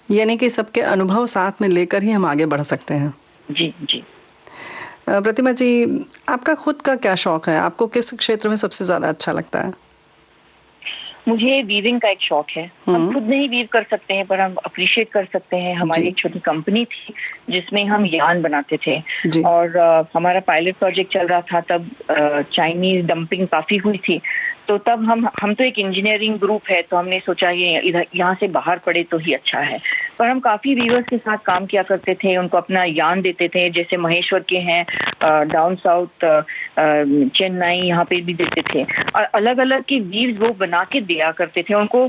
यानी कि सबके अनुभव साथ में लेकर ही हम आगे बढ़ सकते हैं। जी जी। प्रतिमा जी, आपका खुद का क्या शौक है? आपको किस क्षेत्र में सबसे ज्यादा अच्छा लगता है? मुझे वीविंग का एक शौक है। हम खुद नहीं वीव कर सकते हैं पर हम अप्रिशिएट कर सकते हैं। हमारी एक छोटी कंपनी थी जिसमें हम यार्न बनाते थे, और हमारा पायलट प्रोजेक्ट चल रहा था। तब चाइनीज डंपिंग काफी हुई थी, तो तब हम तो एक इंजीनियरिंग ग्रुप है, तो हमने सोचा ये यहाँ से बाहर पड़े तो ही अच्छा है। पर हम काफी वीवर्स के साथ काम किया करते थे, उनको अपना यार्न देते थे। जैसे महेश्वर के हैं, डाउन साउथ चेन्नई, यहाँ पे भी देते थे, और अलग अलग की वीव्स वो बना के दिया करते थे। उनको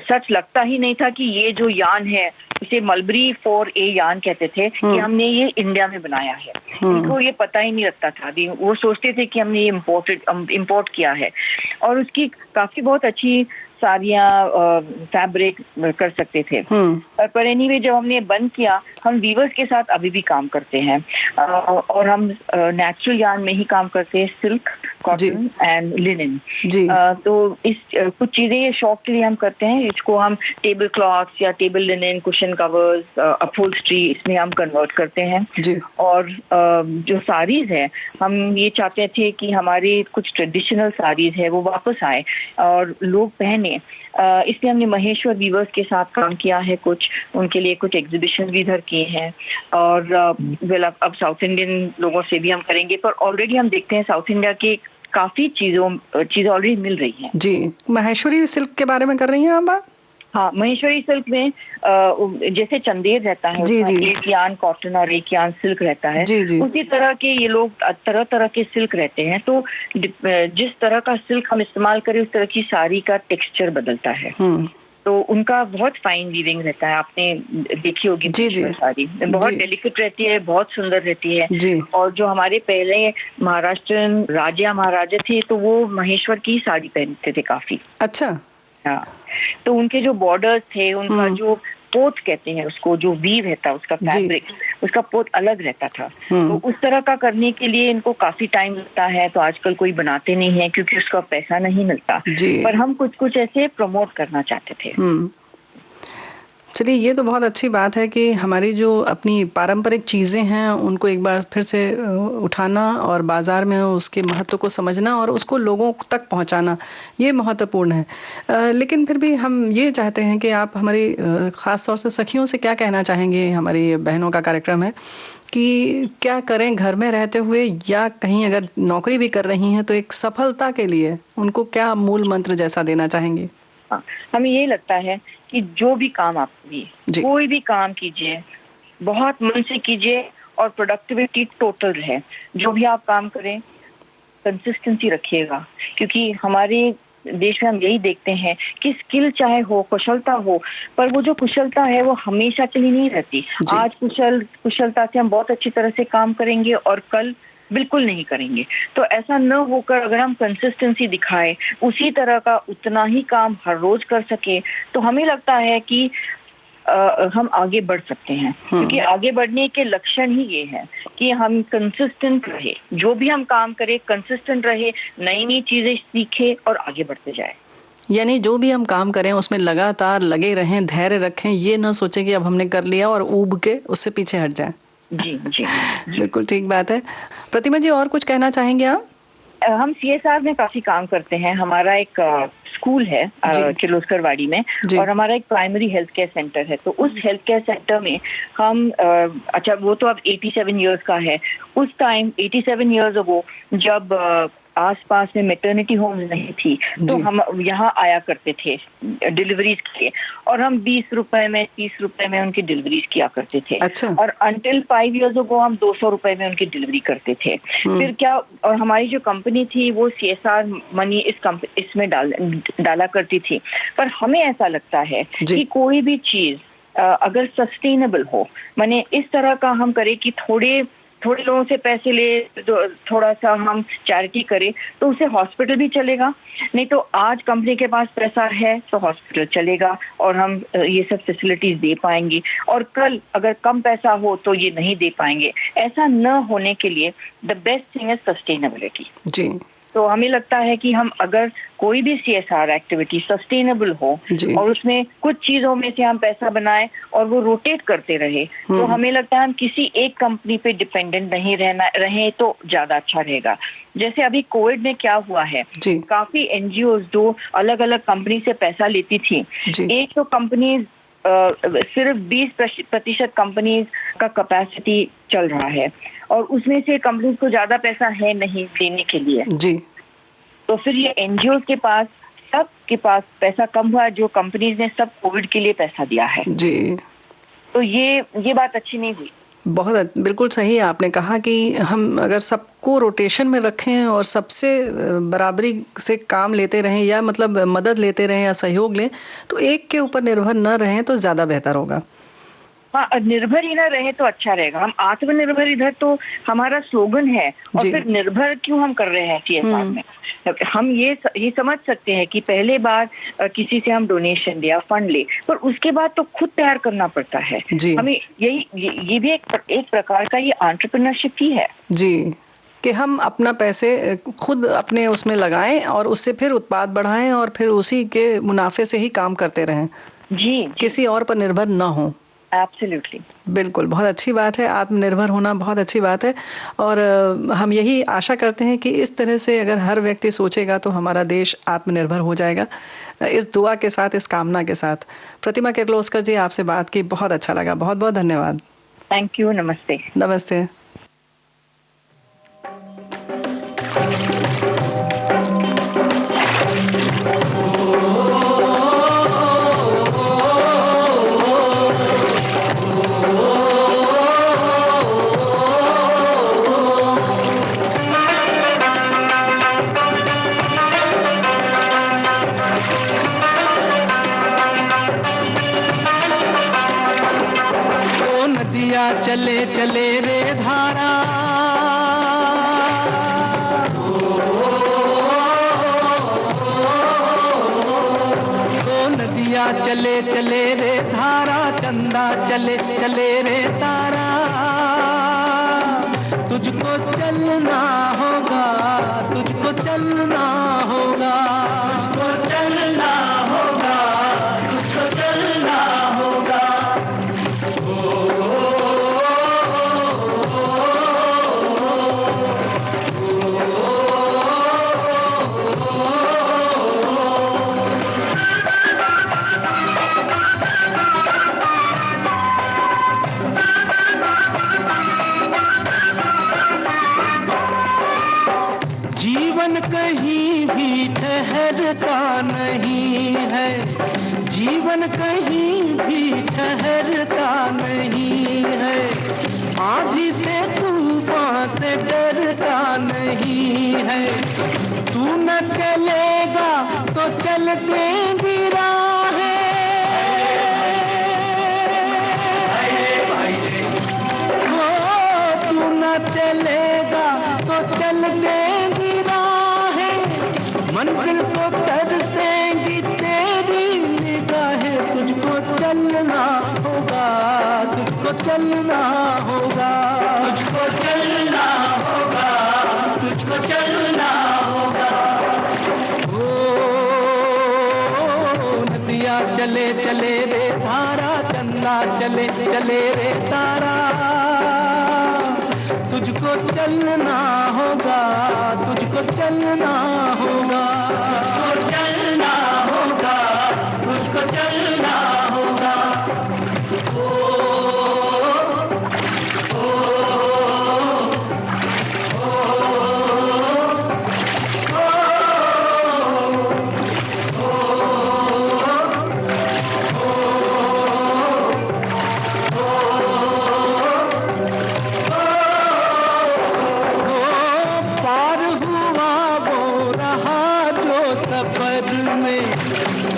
सच लगता ही नहीं था कि ये जो यार्न है इसे मलबरी 4A यार्न कहते थे, कि हमने ये इंडिया में बनाया है। उनको ये पता ही नहीं लगता था। वो सोचते थे कि हमने ये इम्पोर्ट किया है। और उसकी काफी बहुत अच्छी साड़ियाँ, फैब्रिक कर सकते थे। पर एनीवे जब हमने बंद किया, हम वीवर्स के साथ अभी भी काम करते हैं, और हम नेचुरल यार्न में ही काम करते हैं, सिल्क, कॉटन एंड लिनन। तो इस कुछ चीजें ये शौक के लिए हम करते हैं। इसको हम टेबल क्लॉथ्स या table linen, cushion covers, upholstery, इसमें हम कन्वर्ट करते हैं। और जो साड़ीज है, हम ये चाहते थे कि हमारी कुछ ट्रेडिशनल साड़ीज है वो वापस आए और लोग पहने। इसलिए हमने महेश्वर वीवर्स के साथ काम किया है, कुछ उनके लिए कुछ एग्जीबिशन भी इधर किए हैं। और अब साउथ इंडियन लोगों से भी हम करेंगे, पर ऑलरेडी हम देखते हैं साउथ इंडिया के काफी चीजें ऑलरेडी मिल रही हैं। जी, महेश्वरी सिल्क के बारे में कर रही हैं आप बात? हाँ, महेश्वरी सिल्क में जैसे चंदेर रहता है, एक यार्न कॉटन और एक यार्न सिल्क रहता है, उसी तरह के ये लोग तरह तरह के सिल्क रहते हैं। तो जिस तरह का सिल्क हम इस्तेमाल करें उस तरह की साड़ी का टेक्सचर बदलता है। तो उनका बहुत फाइन वीविंग रहता है, आपने देखी होगी साड़ी, बहुत डेलिकेट रहती है, बहुत सुंदर रहती है। और जो हमारे पहले महाराष्ट्र राजा महाराजा थे तो वो महेश्वर की साड़ी पहनते थे काफी। अच्छा। हाँ, तो उनके जो बॉर्डर्स थे, उनका जो पोत कहते हैं उसको, जो वीव रहता है उसका फैब्रिक, उसका पोत अलग रहता था। तो उस तरह का करने के लिए इनको काफी टाइम लगता है, तो आजकल कोई बनाते नहीं है क्योंकि उसका पैसा नहीं मिलता। पर हम कुछ कुछ ऐसे प्रमोट करना चाहते थे। चलिए, ये तो बहुत अच्छी बात है कि हमारी जो अपनी पारंपरिक चीज़ें हैं उनको एक बार फिर से उठाना और बाज़ार में उसके महत्व को समझना और उसको लोगों तक पहुंचाना, ये महत्वपूर्ण है। लेकिन फिर भी हम ये चाहते हैं कि आप हमारी ख़ास तौर से सखियों से क्या कहना चाहेंगे। हमारी बहनों का कार्यक्रम है कि क्या करें घर में रहते हुए, या कहीं अगर नौकरी भी कर रही हैं तो एक सफलता के लिए उनको क्या मूल मंत्र जैसा देना चाहेंगे। हमें ये लगता है कि जो भी काम आप करिए, कोई भी काम कीजिए, बहुत मन से कीजिए और प्रोडक्टिविटी टोटल रहे। जो भी आप काम करें कंसिस्टेंसी रखिएगा, क्योंकि हमारे देश में हम यही देखते हैं कि स्किल चाहे हो, कुशलता हो, पर वो जो कुशलता है वो हमेशा के लिए नहीं रहती। आज कुशलता से हम बहुत अच्छी तरह से काम करेंगे और कल बिल्कुल नहीं करेंगे। तो ऐसा न होकर अगर हम कंसिस्टेंसी दिखाएं, उसी तरह का उतना ही काम हर रोज कर सके, तो हमें लगता है कि हम आगे बढ़ सकते हैं। क्योंकि आगे बढ़ने के लक्षण ही ये है कि हम कंसिस्टेंट रहे, जो भी हम काम करें कंसिस्टेंट रहे, नई नई चीजें सीखे और आगे बढ़ते जाए। यानी जो भी हम काम करें उसमें लगातार लगे रहें, धैर्य रखें, ये ना सोचें कि अब हमने कर लिया और ऊब के उससे पीछे हट जाएं। जी। बिल्कुल ठीक बात है। प्रतिमा जी, और कुछ कहना चाहेंगे आप? हम CSR में काफी काम करते हैं। हमारा एक स्कूल है किर्लोस्करवाड़ी में, और हमारा एक प्राइमरी हेल्थ केयर सेंटर है। तो उस हेल्थ केयर सेंटर में हम अच्छा, वो तो अब 87 इयर्स का है। उस टाइम 87 इयर्स अगो जब आसपास में मैटरनिटी होम्स नहीं थी, तो हम यहाँ आया करते थे डिलीवरीज के लिए, और हम 20 रुपए में 30 रुपए में उनकी डिलीवरीज किया करते थे। अच्छा। और अंटिल 5 इयर्स अगो हम 200 रुपए में उनकी डिलीवरी करते थे। फिर क्या, और हमारी जो कंपनी थी वो CSR मनी इसमें डाला करती थी। पर हमें ऐसा लगता है कि कोई भी चीज अगर सस्टेनेबल हो, माने इस तरह का हम करें कि थोड़े लोगों से पैसे ले, थोड़ा सा हम चैरिटी करें, तो उसे हॉस्पिटल भी चलेगा। नहीं तो आज कंपनी के पास पैसा है तो हॉस्पिटल चलेगा और हम ये सब फैसिलिटीज दे पाएंगे, और कल अगर कम पैसा हो तो ये नहीं दे पाएंगे। ऐसा न होने के लिए the best thing is sustainability. जी। तो हमें लगता है कि हम अगर कोई भी CSR एक्टिविटी सस्टेनेबल हो और उसमें कुछ चीजों में से हम पैसा बनाएं और वो रोटेट करते रहे, तो हमें लगता है हम किसी एक कंपनी पे डिपेंडेंट नहीं रहे तो ज्यादा अच्छा रहेगा। जैसे अभी कोविड में क्या हुआ है, काफी NGOs जो अलग अलग कंपनी से पैसा लेती थी, एक तो कंपनीज सिर्फ 20% कंपनीज का कैपेसिटी चल रहा है, और उसमें से कंपनीज को ज्यादा पैसा है नहीं देने के लिए। जी। तो फिर ये NGOs के पास, सबके पास पैसा कम हुआ, जो कंपनीज ने सब कोविड के लिए पैसा दिया है। जी। तो ये बात अच्छी नहीं हुई। बहुत बिल्कुल सही आपने कहा कि हम अगर सबको रोटेशन में रखें और सबसे बराबरी से काम लेते रहें, या मतलब मदद लेते रहें या सहयोग लें, तो एक के ऊपर निर्भर न रहें तो ज्यादा बेहतर होगा। हाँ, निर्भर ही ना रहे तो अच्छा रहेगा। हम आत्मनिर्भर इधर तो हमारा स्लोगन है, और फिर निर्भर क्यों हम कर रहे हैं CSR में। हम ये समझ सकते हैं कि पहले बार किसी से हम डोनेशन ले या फंड ले, पर उसके बाद तो खुद तैयार करना पड़ता है। हमें ये भी एक प्रकार का ये एंटरप्रेन्योरशिप ही है। जी, कि हम अपना पैसे खुद अपने उसमें लगाएं और उससे फिर उत्पाद बढ़ाएं और फिर उसी के मुनाफे से ही काम करते रहें। जी। किसी और पर निर्भर ना हो। एब्सोल्युटली, बिल्कुल, बहुत अच्छी बात है। आत्मनिर्भर होना बहुत अच्छी बात है, और हम यही आशा करते हैं कि इस तरह से अगर हर व्यक्ति सोचेगा तो हमारा देश आत्मनिर्भर हो जाएगा। इस दुआ के साथ, इस कामना के साथ, प्रतिमा किर्लोस्कर जी, आपसे बात की बहुत अच्छा लगा। बहुत बहुत धन्यवाद। Thank you. नमस्ते। नमस्ते। चले चले रे धारा, नदिया चले चले रे धारा, चंदा चले चले रे तारा, तुझको चलना होगा, तुझको चलना होगा, तुझको चलना होगा, तुझको चलना होगा। जीवन कहीं भी ठहरता नहीं है, जीवन कहीं भी ठहरता नहीं है, आंधी से तूफान से डरता नहीं है, तू न चलेगा तो चल देंगी राहें, तू न चलेगा तो चल देंगी मंजिल को तरसेंगी तेरी निगाहें, तुझको चलना होगा, तुझको चलना होगा, तुझको चलना होगा, तुझको चलना होगा। ओ नदिया चले चले रे धारा, चंदा चले चले रे तारा, तुझको चलना होगा, तुझको चलना होगा, तुझको चलना होगा, तुझको चलना होगा।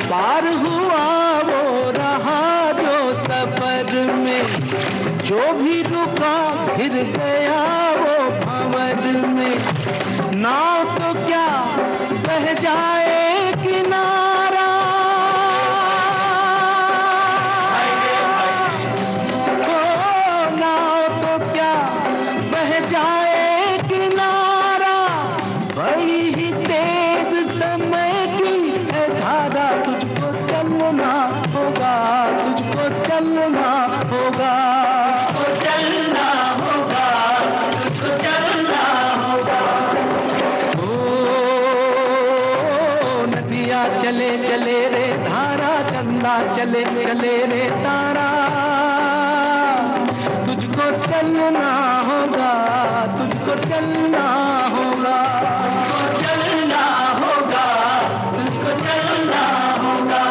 पार हुआ वो रहा जो सफर में, जो भी रुका फिर गया वो भंवर में, नाव तो क्या बह जाए किनारा, ओ नाव तो क्या बह जाए किनारा, बड़ी ही तेज समय की है धारा, तुझको चलना होगा, तुझको चलना होगा, तुझको चलना होगा, तुझको चलना होगा। ओ नदिया चले चले रे धारा, चंदा चले चले रे तारा, तुझको चलना होगा, तुझको चलना होगा, तुझको चलना होगा, तुझको चलना होगा।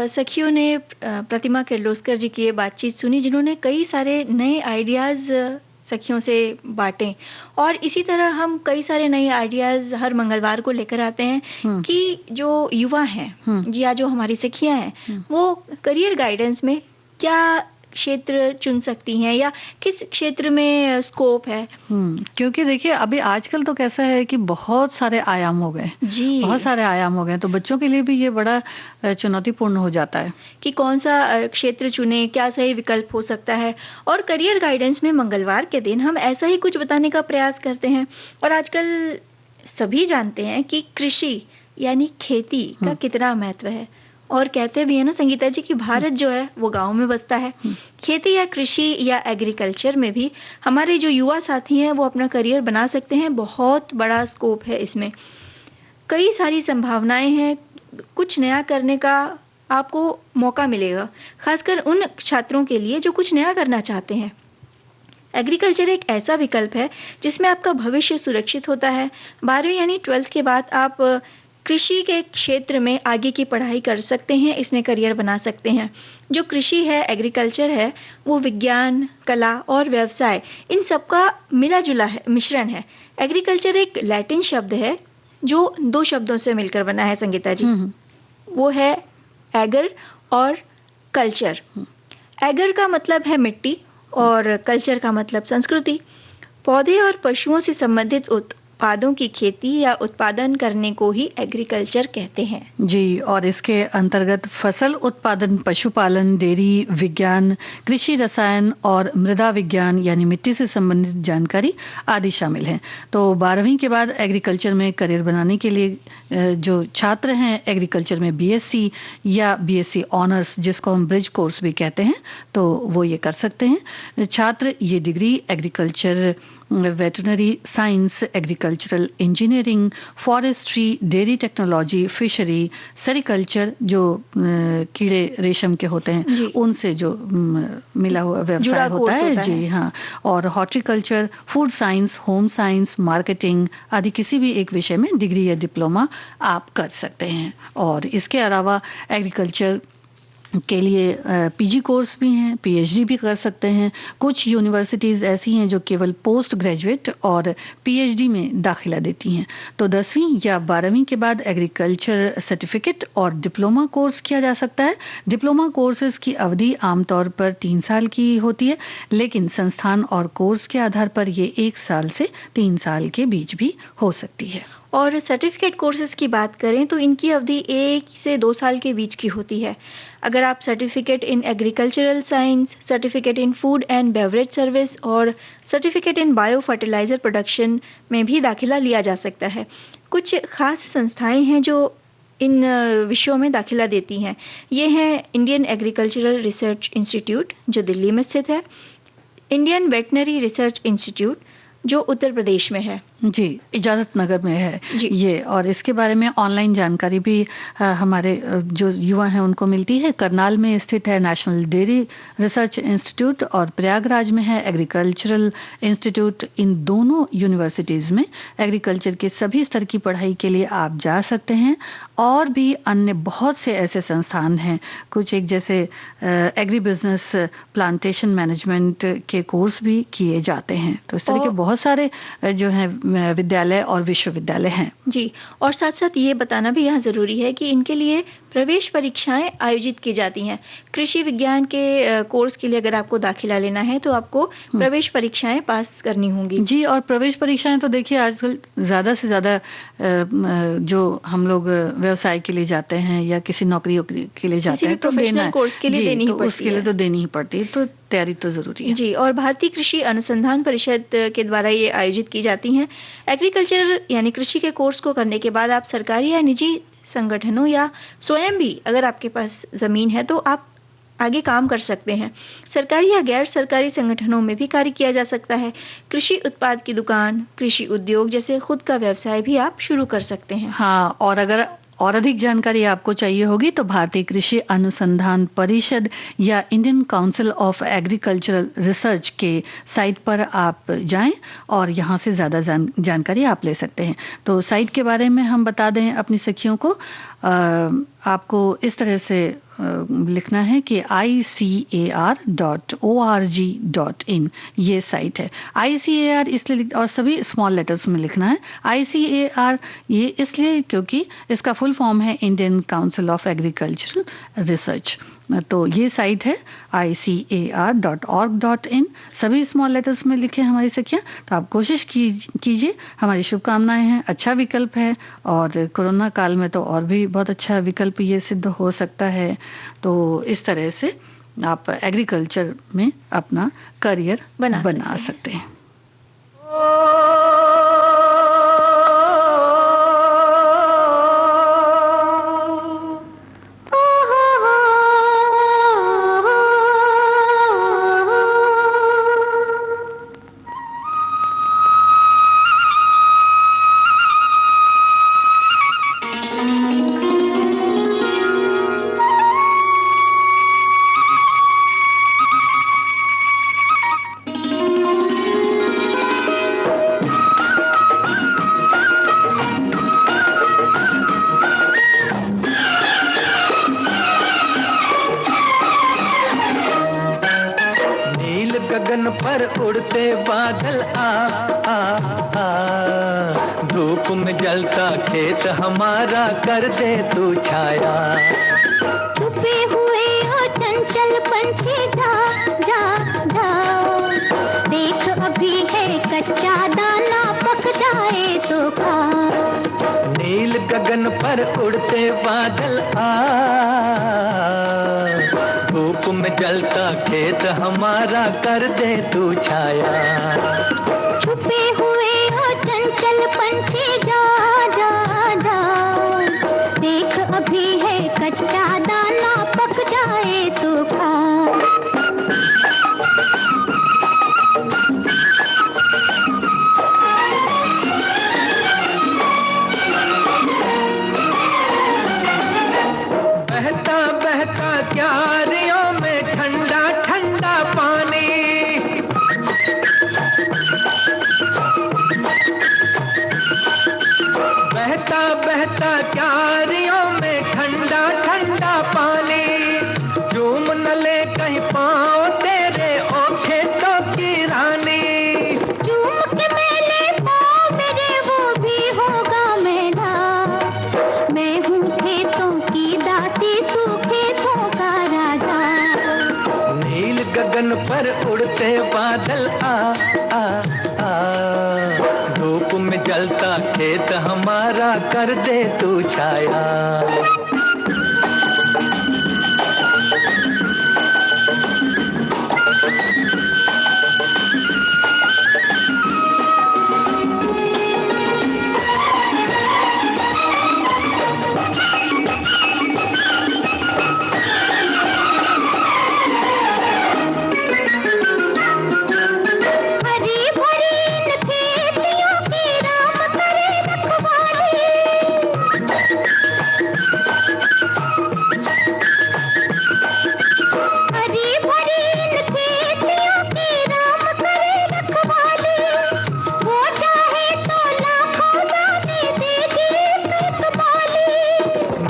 सखियों ने प्रतिमा किर्लोस्कर जी की ये बातचीत सुनी, जिन्होंने कई सारे नए आइडियाज़ सखियों से बांटे, और इसी तरह हम कई सारे नए आइडियाज़ हर मंगलवार को लेकर आते हैं कि जो युवा हैं या जो हमारी सखियां हैं वो करियर गाइडेंस में क्या क्षेत्र चुन सकती हैं या किस क्षेत्र में स्कोप है। क्योंकि देखिए अभी आजकल तो कैसा है कि बहुत सारे आयाम हो गए जी, बहुत सारे आयाम हो गए, तो बच्चों के लिए भी ये बड़ा चुनौतीपूर्ण हो जाता है कि कौन सा क्षेत्र चुने, क्या सही विकल्प हो सकता है। और करियर गाइडेंस में मंगलवार के दिन हम ऐसा ही कुछ बताने का प्रयास करते हैं। और आजकल सभी जानते हैं कि कृषि यानी खेती का कितना महत्व है, और कहते भी है ना संगीता जी कि भारत जो है वो गांव में बसता है। खेती या कृषि या एग्रीकल्चर में भी हमारे जो युवा साथी हैं वो अपना करियर बना सकते हैं। बहुत बड़ा स्कोप है इसमें, कई सारी संभावनाएं हैं, कुछ नया करने का आपको मौका मिलेगा, खासकर उन छात्रों के लिए जो कुछ नया करना चाहते हैं। एग्रीकल्चर एक ऐसा विकल्प है जिसमें आपका भविष्य सुरक्षित होता है। 12वीं यानी 12th के बाद आप कृषि के क्षेत्र में आगे की पढ़ाई कर सकते हैं, इसमें करियर बना सकते हैं। जो कृषि है, एग्रीकल्चर है, वो विज्ञान, कला और व्यवसाय इन सबका मिला-जुला है, मिश्रण है। एग्रीकल्चर एक लैटिन शब्द है जो 2 शब्दों से मिलकर बना है, संगीता जी। वो है एगर और कल्चर। एगर का मतलब है मिट्टी और कल्चर का मतलब संस्कृति। पौधे और पशुओं से संबंधित उत्पादों की खेती या उत्पादन करने को ही एग्रीकल्चर कहते हैं। जी, और इसके अंतर्गत फसल उत्पादन, पशुपालन, डेयरी विज्ञान, कृषि रसायन और मृदा विज्ञान यानी मिट्टी से संबंधित जानकारी आदि शामिल हैं। तो 12वीं के बाद एग्रीकल्चर में करियर बनाने के लिए जो छात्र हैं एग्रीकल्चर में बीएससी या बीएससी ऑनर्स, जिसको हम ब्रिज कोर्स भी कहते हैं, तो वो ये कर सकते हैं। छात्र ये degree agriculture, veterinary science, agricultural engineering, forestry, dairy technology, fishery, sericulture जो कीड़े रेशम के होते हैं उनसे जो मिला हुआ व्यवसाय होता है, जी हाँ, और horticulture, food science, home science, marketing आदि किसी भी एक विषय में डिग्री या डिप्लोमा आप कर सकते हैं। और इसके अलावा एग्रीकल्चर के लिए पीजी कोर्स भी हैं, पीएचडी भी कर सकते हैं। कुछ यूनिवर्सिटीज़ ऐसी हैं जो केवल पोस्ट ग्रेजुएट और पीएचडी में दाखिला देती हैं। तो 10वीं या 12वीं के बाद एग्रीकल्चर सर्टिफिकेट और डिप्लोमा कोर्स किया जा सकता है। डिप्लोमा कोर्सेज की अवधि आमतौर पर 3 साल की होती है, लेकिन संस्थान और कोर्स के आधार पर ये 1 साल से 3 साल के बीच भी हो सकती है। और सर्टिफिकेट कोर्सेज की बात करें तो इनकी अवधि 1 से 2 साल के बीच की होती है। अगर आप certificate in agricultural science, certificate in food and beverage service और certificate in bio fertilizer production में भी दाखिला लिया जा सकता है। कुछ खास संस्थाएं हैं जो इन विषयों में दाखिला देती हैं। ये हैं इंडियन एग्रीकल्चरल रिसर्च इंस्टीट्यूट जो दिल्ली में स्थित है, इंडियन वेटनरी रिसर्च इंस्टीट्यूट जो उत्तर प्रदेश में है, जी, इजाजत नगर में है ये। और इसके बारे में ऑनलाइन जानकारी भी हमारे जो युवा हैं उनको मिलती है। करनाल में स्थित है नेशनल डेयरी रिसर्च इंस्टीट्यूट और प्रयागराज में है एग्रीकल्चरल इंस्टीट्यूट। इन दोनों यूनिवर्सिटीज़ में एग्रीकल्चर के सभी स्तर की पढ़ाई के लिए आप जा सकते हैं। और भी अन्य बहुत से ऐसे संस्थान हैं, कुछ एक जैसे एग्री बिजनेस, प्लांटेशन मैनेजमेंट के कोर्स भी किए जाते हैं। तो इस तरह के बहुत सारे जो हैं विद्यालय और विश्वविद्यालय हैं। जी, और साथ साथ ये बताना भी यहाँ ज़रूरी है कि इनके लिए प्रवेश परीक्षाएं आयोजित की जाती हैं। कृषि विज्ञान के कोर्स के लिए अगर आपको दाखिला लेना है तो आपको प्रवेश परीक्षाएं पास करनी होंगी। जी, और प्रवेश परीक्षाएं तो देखिए आजकल ज़्यादा से ज़्यादा जो हम लोग व्यवसाय के लिए जाते हैं या किसी नौकरी के लिए जाते हैं तो प्रोफेशनल कोर्स के लिए देनी ही पड़ती है। उसके लिए तो देनी ही पड़ती है, तो तैयारी तो ज़रूरी है। जी, और भारतीय कृषि अनुसंधान परिषद के द्वारा ये आयोजित की जाती हैं। एग्रीकल्चर यानी कृषि के कोर्स को करने के बाद आप सरकारी या निजी संगठनों या स्वयं भी, अगर आपके पास ज़मीन है तो आप आगे काम कर सकते हैं। सरकारी या गैर सरकारी संगठनों में भी कार्य किया जा सकता है। कृषि उत्पाद की दुकान, कृषि उद्योग जैसे खुद का व्यवसाय भी आप शुरू कर सकते हैं। हाँ, और अगर और अधिक जानकारी आपको चाहिए होगी तो भारतीय कृषि अनुसंधान परिषद या Indian council of agricultural research के साइट पर आप जाएं और यहाँ से ज़्यादा जानकारी आप ले सकते हैं। तो साइट के बारे में हम बता दें अपनी सखियों को, आपको इस तरह से लिखना है कि icar.org.in ये साइट है। ICAR इसलिए, और सभी स्मॉल लेटर्स में लिखना है। ICAR ये इसलिए क्योंकि इसका फुल फॉर्म है Indian council of agricultural research. तो ये साइट है icar.org.in, सभी स्मॉल लेटर्स में लिखे हमारी सखियाँ। तो आप कोशिश कीजिए, हमारी शुभकामनाएं हैं। अच्छा विकल्प है और कोरोना काल में तो और भी बहुत अच्छा विकल्प ये सिद्ध हो सकता है। तो इस तरह से आप एग्रीकल्चर में अपना करियर बना सकते हैं। गगन पर उड़ते बादल धूप में जलता खेत हमारा कर दे तू छाया। छुपे हुए हो चंचल पंछी जा जा जा, देख अभी है कच्चा दाना पक जाए तो खा। नील गगन पर उड़ते बादल धूप में जलता खेत हमारा कर दे तू छाया। छुपे हुए हो चंचल पंछी जा जा जा, देख अभी है कच्चा दाना पक जाए तो खा। बहता बहता क्यारियों में ठंडा ठंडा पानी, बहता बहता क्यारियों में ठंडा ठंडा पानी, झूम न ले कहीं पाँव तेरे ओ खेतों की रानी। झूम के मेले पाँव मेरे वो भी होगा मेला, मैं हूँ खेतों की दासी तू खेतों का राजा। नील गगन पर उड़ते बादल धूप में जलता खेत हमारा कर दे तू छाया।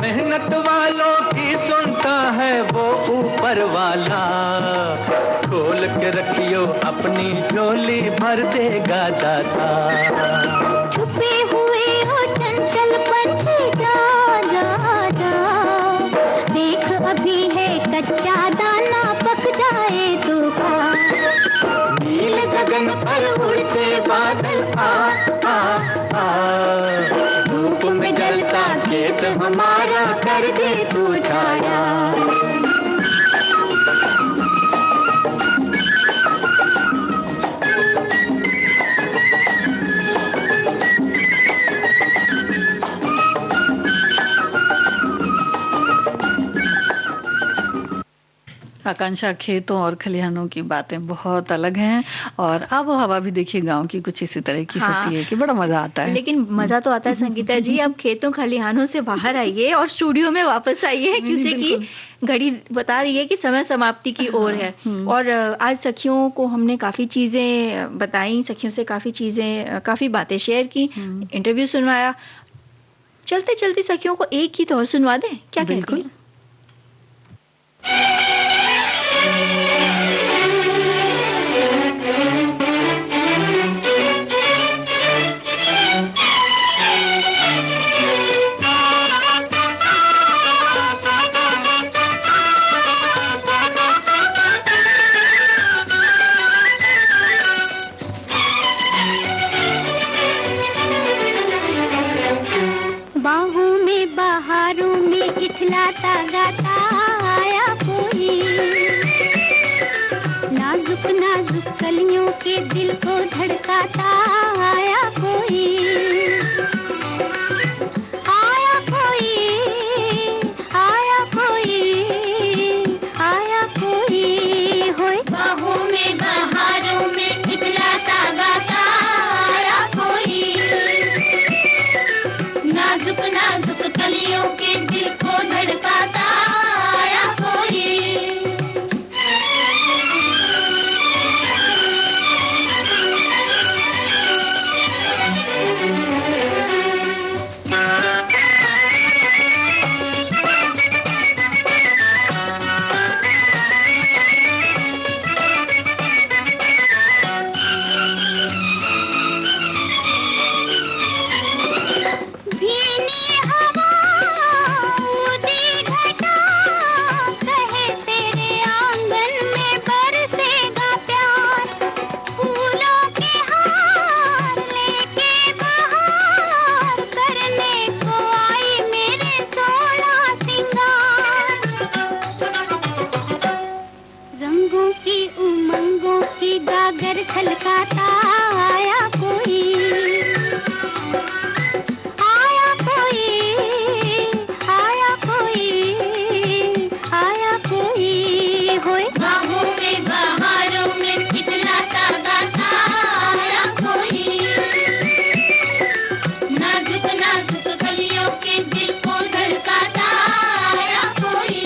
मेहनत वालों की सुनता है वो ऊपर वाला, खोल के रखियो अपनी झोली भर देगा दाता। छुपे हुए हो चंचल पंछी जा जा जा, देख अभी है कच्चा दाना पक जाए तो खा। नील गगन पर उड़ते बादल धूप में जलता खेत हमारा कर दे तू छाया। आकांक्षा, खेतों और खलिहानों की बातें बहुत अलग हैं और आबो हवा भी देखिए गांव की कुछ इसी तरह की होती है कि बड़ा मजा आता है। लेकिन मजा तो आता है संगीता जी, अब खेतों खलिहानों से बाहर आइए और स्टूडियो में वापस आइए, क्योंकि कि घड़ी बता रही है कि समय समाप्ति की ओर है। और आज सखियों को हमने काफी चीजें बताई, सखियों से काफी बातें शेयर की, इंटरव्यू सुनवाया। चलते चलते सखियों को एक गीत और सुनवा दें, क्या कहती हैं? बाहों में बहारों में इखलाता गाता आया कोई, नाजुक नाजुक कलियों के दिल को धड़काता आया कोई, आया कोई, आया कोई, आया कोई होए। बाहों में बहारों में इखलाता गाता आया कोई, नाजुक नाजुक कलियों के दिल को धड़काता आया कोई। रंगों की उमंगों की गागर छलकाता आया कोई, आया कोई, आया कोई, आया कोई होए। बाहों में बहारों में खिलता गाता आया कोई, नाजुक नाजुक कलियों के दिल को धड़काता आया कोई।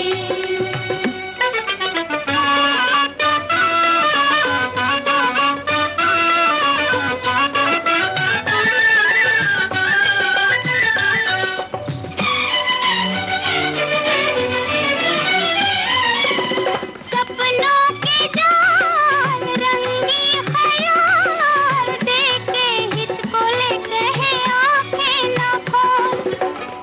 सपनों के जाल रंगी ख्याल देके हिचकोले कहे आंखें न खोल,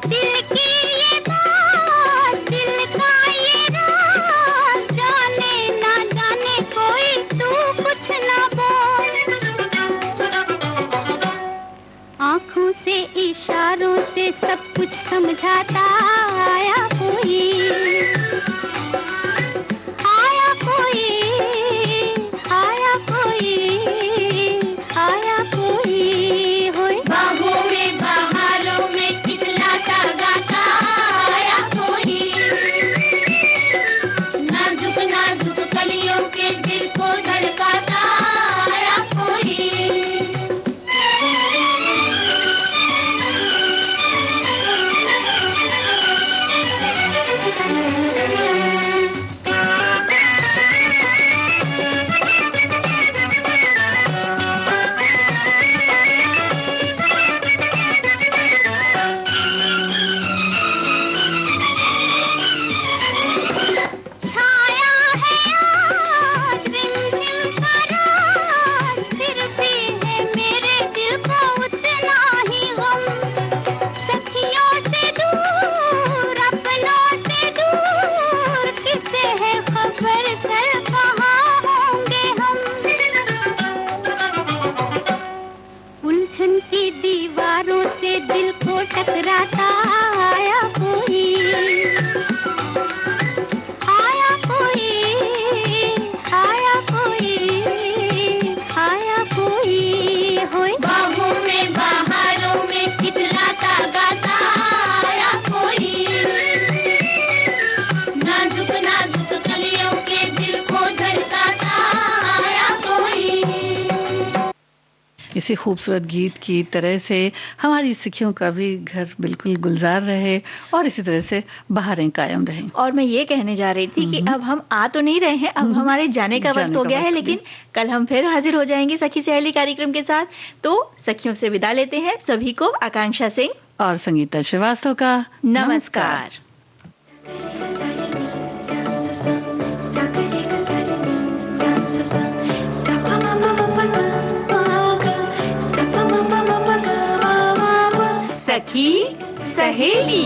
दिल की ये बात दिल का ये राज जाने ना जाने कोई तू कुछ न बोल। आँखों से इशारों से सब कुछ समझाता आया कोई, आया कोई, आया कोई, आया कोई होए। बाहों में बहारों में खिलता गाता आया कोई, नाजुक नाजुक कलियों के दिल को धड़काता आया कोई। छाया है आज रिमझिम का रात, फिर भी है मेरे दिल को उतना ही गम। सखियों से दूर अपनों से दूर किसे है खबर कल कहाँ होंगे हम। उलझन की दीवारों से दिल को टकराता आया कोई, आया कोई, आया कोई, आया कोई होए। बाहों में बहारों में खिलता गाता आया कोई, नाजुक नाजुक कलियों के दिल को धड़काता आया कोई। इसी खूबसूरत गीत की तरह से हमारी सखियों का भी घर बिल्कुल गुलजार रहे और इसी तरह से बहारें कायम रहें। और मैं ये कहने जा रही थी कि अब हम आ तो नहीं रहे हैं, अब हमारे जाने का वक्त हो गया है, लेकिन कल हम फिर हाजिर हो जाएंगे सखी सहेली कार्यक्रम के साथ। तो सखियों से विदा लेते हैं सभी को। आकांक्षा सिंह और संगीता श्रीवास्तव का नमस्कार। सखी सहेली।